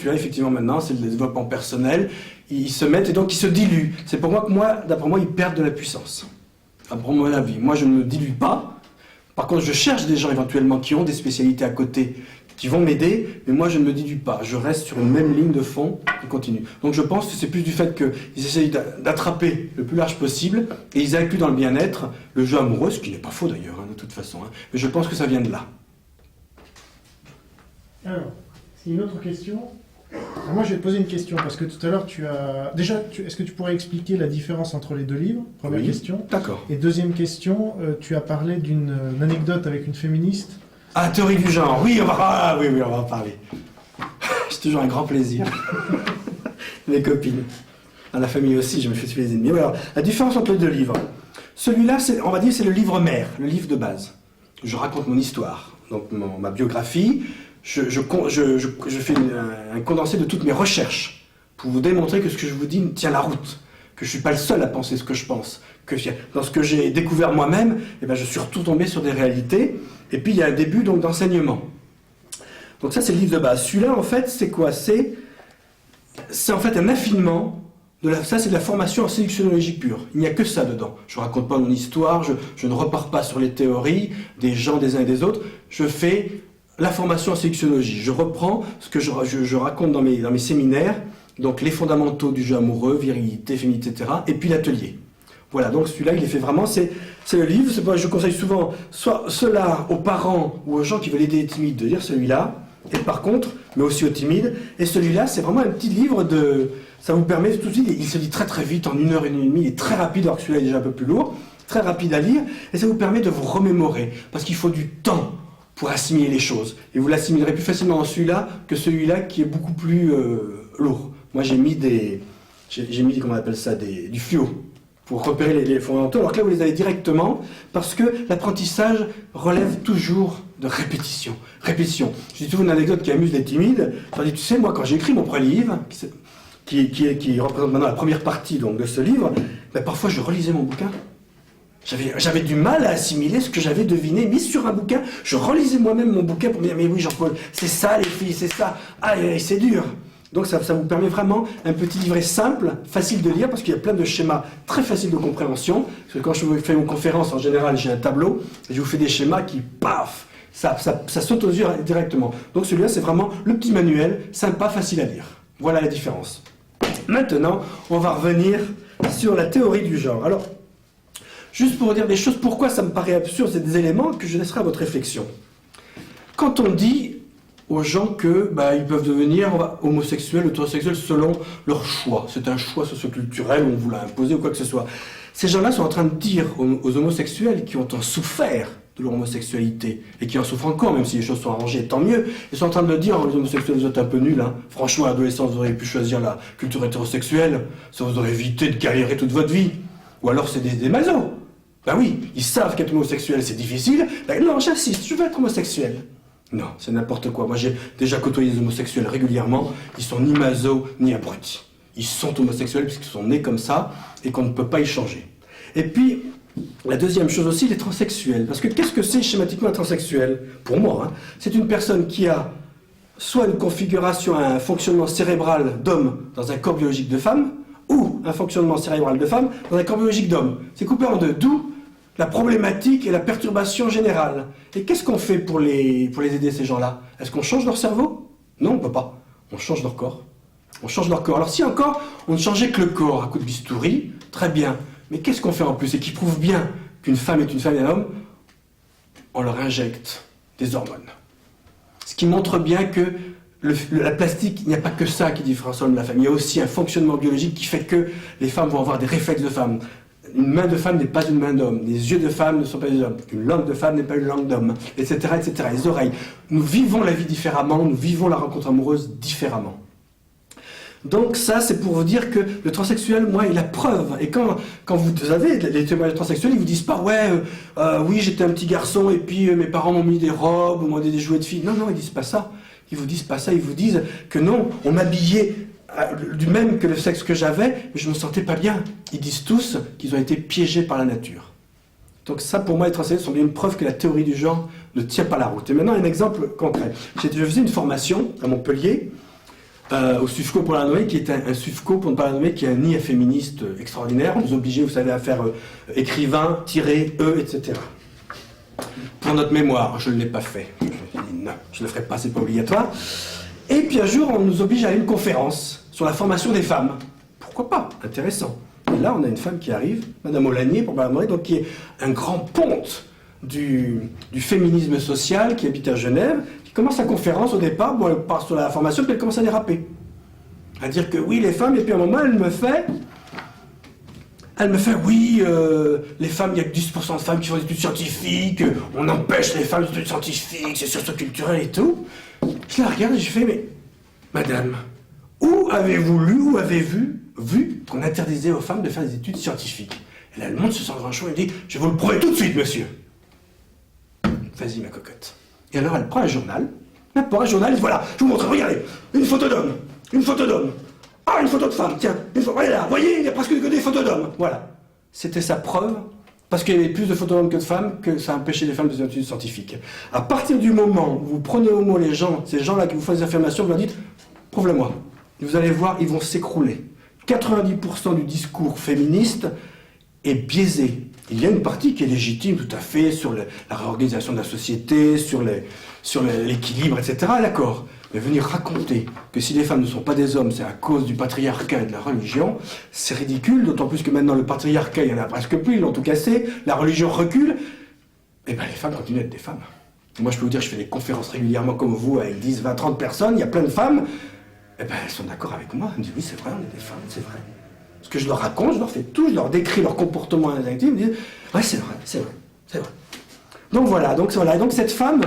maintenant, c'est le développement personnel, ils se mettent et donc ils se diluent. C'est pour moi que d'après moi, ils perdent de la puissance. D'après mon avis, moi je ne me dilue pas. Par contre, je cherche des gens éventuellement qui ont des spécialités à côté, qui vont m'aider, mais moi je ne me dilue pas. Je reste sur une même ligne de fond et continue. Donc je pense que c'est plus du fait qu'ils essayent d'attraper le plus large possible et ils incluent dans le bien-être le jeu amoureux, ce qui n'est pas faux d'ailleurs, hein, de toute façon. Hein. Mais je pense que ça vient de là. Alors, c'est une autre question. Alors moi je vais te poser une question, parce que tout à l'heure tu as... Déjà, est-ce que tu pourrais expliquer la différence entre les deux livres? Première question. D'accord. Et deuxième question, tu as parlé d'une anecdote avec une féministe. Ah, théorie du genre, oui, on va en parler. C'est toujours un grand plaisir. Les copines. Dans la famille aussi, je me fais suivre les ennemis. Alors, la différence entre les deux livres. Celui-là, on va dire, c'est le livre mère, le livre de base. Je raconte mon histoire, donc ma biographie. Je fais un condensé de toutes mes recherches pour vous démontrer que ce que je vous dis tient la route. Que je ne suis pas le seul à penser ce que je pense. Que dans ce que j'ai découvert moi-même, eh ben, je suis retombé sur des réalités. Et puis il y a un début donc d'enseignement. Donc ça c'est le livre de base. Celui-là en fait c'est quoi? C'est en fait un affinement. Ça c'est de la formation en séductionnologie pure. Il n'y a que ça dedans. Je ne raconte pas mon histoire, je ne repars pas sur les théories des gens des uns et des autres. Je fais la formation en séductionnologie. Je reprends ce que je raconte dans mes séminaires. Donc les fondamentaux du jeu amoureux, virilité, féminité, etc. Et puis l'atelier. Voilà, donc celui-là, il est fait vraiment, c'est le livre. Je conseille souvent, soit cela aux parents ou aux gens qui veulent aider les timides, de lire celui-là, et par contre, mais aussi aux timides. Et celui-là, c'est vraiment un petit livre ça vous permet tout de suite, il se lit très très vite, en 1 heure et demie, il est très rapide, alors que celui-là est déjà un peu plus lourd, très rapide à lire, et ça vous permet de vous remémorer, parce qu'il faut du temps pour assimiler les choses. Et vous l'assimilerez plus facilement dans celui-là que celui-là qui est beaucoup plus lourd. Moi, j'ai mis comment on appelle ça, du fluo, pour repérer les fondamentaux, alors que là, vous les avez directement, parce que l'apprentissage relève toujours de répétition. Répétition. Je dis toujours une anecdote qui amuse les timides. Je dis, tu sais, moi, quand j'ai écrit mon premier livre, qui représente maintenant la première partie donc, de ce livre, ben, parfois, je relisais mon bouquin. J'avais du mal à assimiler ce que j'avais deviné, mis sur un bouquin. Je relisais moi-même mon bouquin pour me dire, mais oui, Jean-Paul, c'est ça, les filles, c'est ça. Ah, c'est dur. Donc ça vous permet vraiment un petit livret simple, facile de lire, parce qu'il y a plein de schémas très faciles de compréhension. Parce que quand je fais une conférence, en général, j'ai un tableau, et je vous fais des schémas qui, paf, ça saute aux yeux directement. Donc celui-là, c'est vraiment le petit manuel, sympa, facile à lire. Voilà la différence. Maintenant, on va revenir sur la théorie du genre. Alors, juste pour vous dire des choses, pourquoi ça me paraît absurde, c'est des éléments que je laisserai à votre réflexion. Quand on dit aux gens que ils peuvent devenir homosexuels, hétérosexuels selon leur choix, c'est un choix socioculturel, on vous l'a imposé ou quoi que ce soit, ces gens-là sont en train de dire aux homosexuels qui ont tant souffert de leur homosexualité, et qui en souffrent encore, même si les choses sont arrangées, tant mieux, ils sont en train de le dire aux homosexuels, vous êtes un peu nuls, hein. Franchement, à l'adolescence, vous auriez pu choisir la culture hétérosexuelle, ça vous aurait évité de galérer toute votre vie. Ou alors c'est des masos. Ben oui, ils savent qu'être homosexuel c'est difficile, non, j'insiste, je veux être homosexuel. Non, c'est n'importe quoi. Moi j'ai déjà côtoyé des homosexuels régulièrement, ils sont ni masos, ni abrutis. Ils sont homosexuels puisqu'ils sont nés comme ça, et qu'on ne peut pas y changer. Et puis, la deuxième chose aussi, les transsexuels. Parce que qu'est-ce que c'est schématiquement un transsexuel? Pour moi, hein, c'est une personne qui a soit une configuration, un fonctionnement cérébral d'homme dans un corps biologique de femme, ou un fonctionnement cérébral de femme dans un corps biologique d'homme. C'est coupé en deux, d'où la problématique et la perturbation générale. Et qu'est-ce qu'on fait pour les aider, ces gens-là? Est-ce qu'on change leur cerveau? Non, on ne peut pas. On change leur corps. On change leur corps. Alors si encore, on ne changeait que le corps à coup de bistouri, très bien. Mais qu'est-ce qu'on fait en plus et qui prouve bien qu'une femme est une femme et un homme? On leur injecte des hormones. Ce qui montre bien que la plastique, il n'y a pas que ça qui différencie l'homme de la femme. Il y a aussi un fonctionnement biologique qui fait que les femmes vont avoir des réflexes de femme. Une main de femme n'est pas une main d'homme. Les yeux de femme ne sont pas des hommes. Une langue de femme n'est pas une langue d'homme. Etc., etc. Les oreilles. Nous vivons la vie différemment. Nous vivons la rencontre amoureuse différemment. Donc ça, c'est pour vous dire que le transsexuel, moi, il a preuve. Et quand vous avez les témoignages transsexuels, ils vous disent pas, oui, j'étais un petit garçon et puis mes parents m'ont mis des robes, m'ont donné des jouets de filles. Non, ils disent pas ça. Ils vous disent pas ça. Ils vous disent que non, on m'habillait du même que le sexe que j'avais, mais je me sentais pas bien. Ils disent tous qu'ils ont été piégés par la nature. Donc ça, pour moi, les transsexuels sont bien une preuve que la théorie du genre ne tient pas la route. Et maintenant, un exemple concret. Je faisais une formation à Montpellier, au SUFCO pour la nommer, qui est un SUFCO, pour ne pas la nommer, qui est un nid à féministe extraordinaire. On nous obligeait, vous savez, à faire écrivain, tirer, etc. Pour notre mémoire, je ne l'ai pas fait. Je me suis dit, non, je ne le ferai pas, c'est pas obligatoire. Et puis un jour, on nous oblige à aller à une conférence sur la formation des femmes. Pourquoi pas? Intéressant. Et là, on a une femme qui arrive, Madame Olanier, pour parler, donc qui est un grand ponte du féminisme social, qui habite à Genève, qui commence sa conférence au départ, bon, elle part sur la formation, puis elle commence à déraper. À dire que oui, les femmes, et puis à un moment, elle me fait, oui, les femmes, il n'y a que 10% de femmes qui font des études scientifiques, on empêche les femmes des études scientifiques, c'est socioculturel et tout. Je la regarde et je fais, mais, madame, où avez-vous lu, où avez-vous vu qu'on interdisait aux femmes de faire des études scientifiques? Et là, le monde se sent grand chaud et dit, je vais vous le prouver tout de suite, monsieur. Vas-y, ma cocotte. Et alors, elle prend un journal, n'importe un journal, voilà, je vous montre, regardez, une photo d'homme, ah, une photo de femme, tiens, regardez là, voyez, il n'y a presque que des photos d'hommes, voilà. C'était sa preuve, parce qu'il y avait plus de photos d'hommes que de femmes, que ça empêchait les femmes des études scientifiques. À partir du moment où vous prenez au mot les gens, ces gens-là qui vous font des affirmations, vous leur dites, prouve-le-moi. Vous allez voir, ils vont s'écrouler. 90% du discours féministe est biaisé. Il y a une partie qui est légitime tout à fait sur la réorganisation de la société, sur l'équilibre, etc. D'accord. Mais venir raconter que si les femmes ne sont pas des hommes, c'est à cause du patriarcat et de la religion, c'est ridicule, d'autant plus que maintenant le patriarcat, il n'y en a presque plus, ils l'ont tout cassé, la religion recule, et bien les femmes continuent à être des femmes. Et moi je peux vous dire, je fais des conférences régulièrement comme vous, avec 10, 20, 30 personnes, il y a plein de femmes, et bien elles sont d'accord avec moi, elles me disent oui c'est vrai, on est des femmes, c'est vrai. Ce que je leur raconte, je leur fais tout, je leur décris leur comportement instinctif, ils me disent ouais c'est vrai, c'est vrai, c'est vrai. Donc voilà, donc cette femme,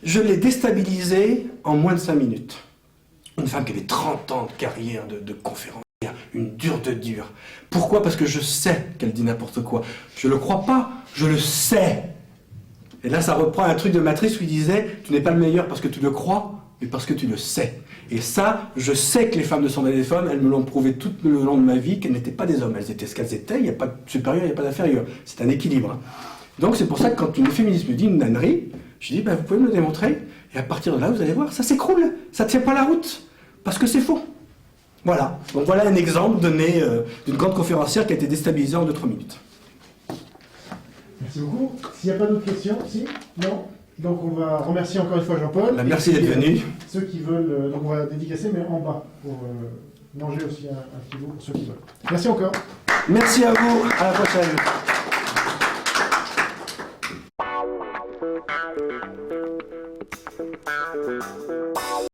je l'ai déstabilisée en moins de 5 minutes. Une femme qui avait 30 ans de carrière de conférencière, une dure de dure. Pourquoi? Parce que je sais qu'elle dit n'importe quoi. Je le crois pas, je le sais. Et là, ça reprend un truc de Matrice où il disait, tu n'es pas le meilleur parce que tu le crois, mais parce que tu le sais. Et ça, je sais que les femmes ne sont pas des femmes, elles me l'ont prouvé tout le long de ma vie, qu'elles n'étaient pas des hommes. Elles étaient ce qu'elles étaient, il n'y a pas de supérieur, il n'y a pas d'inférieur. C'est un équilibre. Donc c'est pour ça que quand une féministe me dit une ânerie, je dis, vous pouvez me le démontrer, et à partir de là, vous allez voir, ça s'écroule, ça ne tient pas la route, parce que c'est faux. Voilà, donc voilà un exemple donné d'une grande conférencière qui a été déstabilisée en 2-3 minutes. Merci beaucoup. S'il n'y a pas d'autres questions, si? Non? Donc on va remercier encore une fois Jean-Paul. Merci d'être venu. Ceux qui veulent, donc on va dédicacer, mais en bas, pour manger aussi un petit bout pour ceux qui veulent. Merci encore. Merci à vous, à la prochaine. Wow.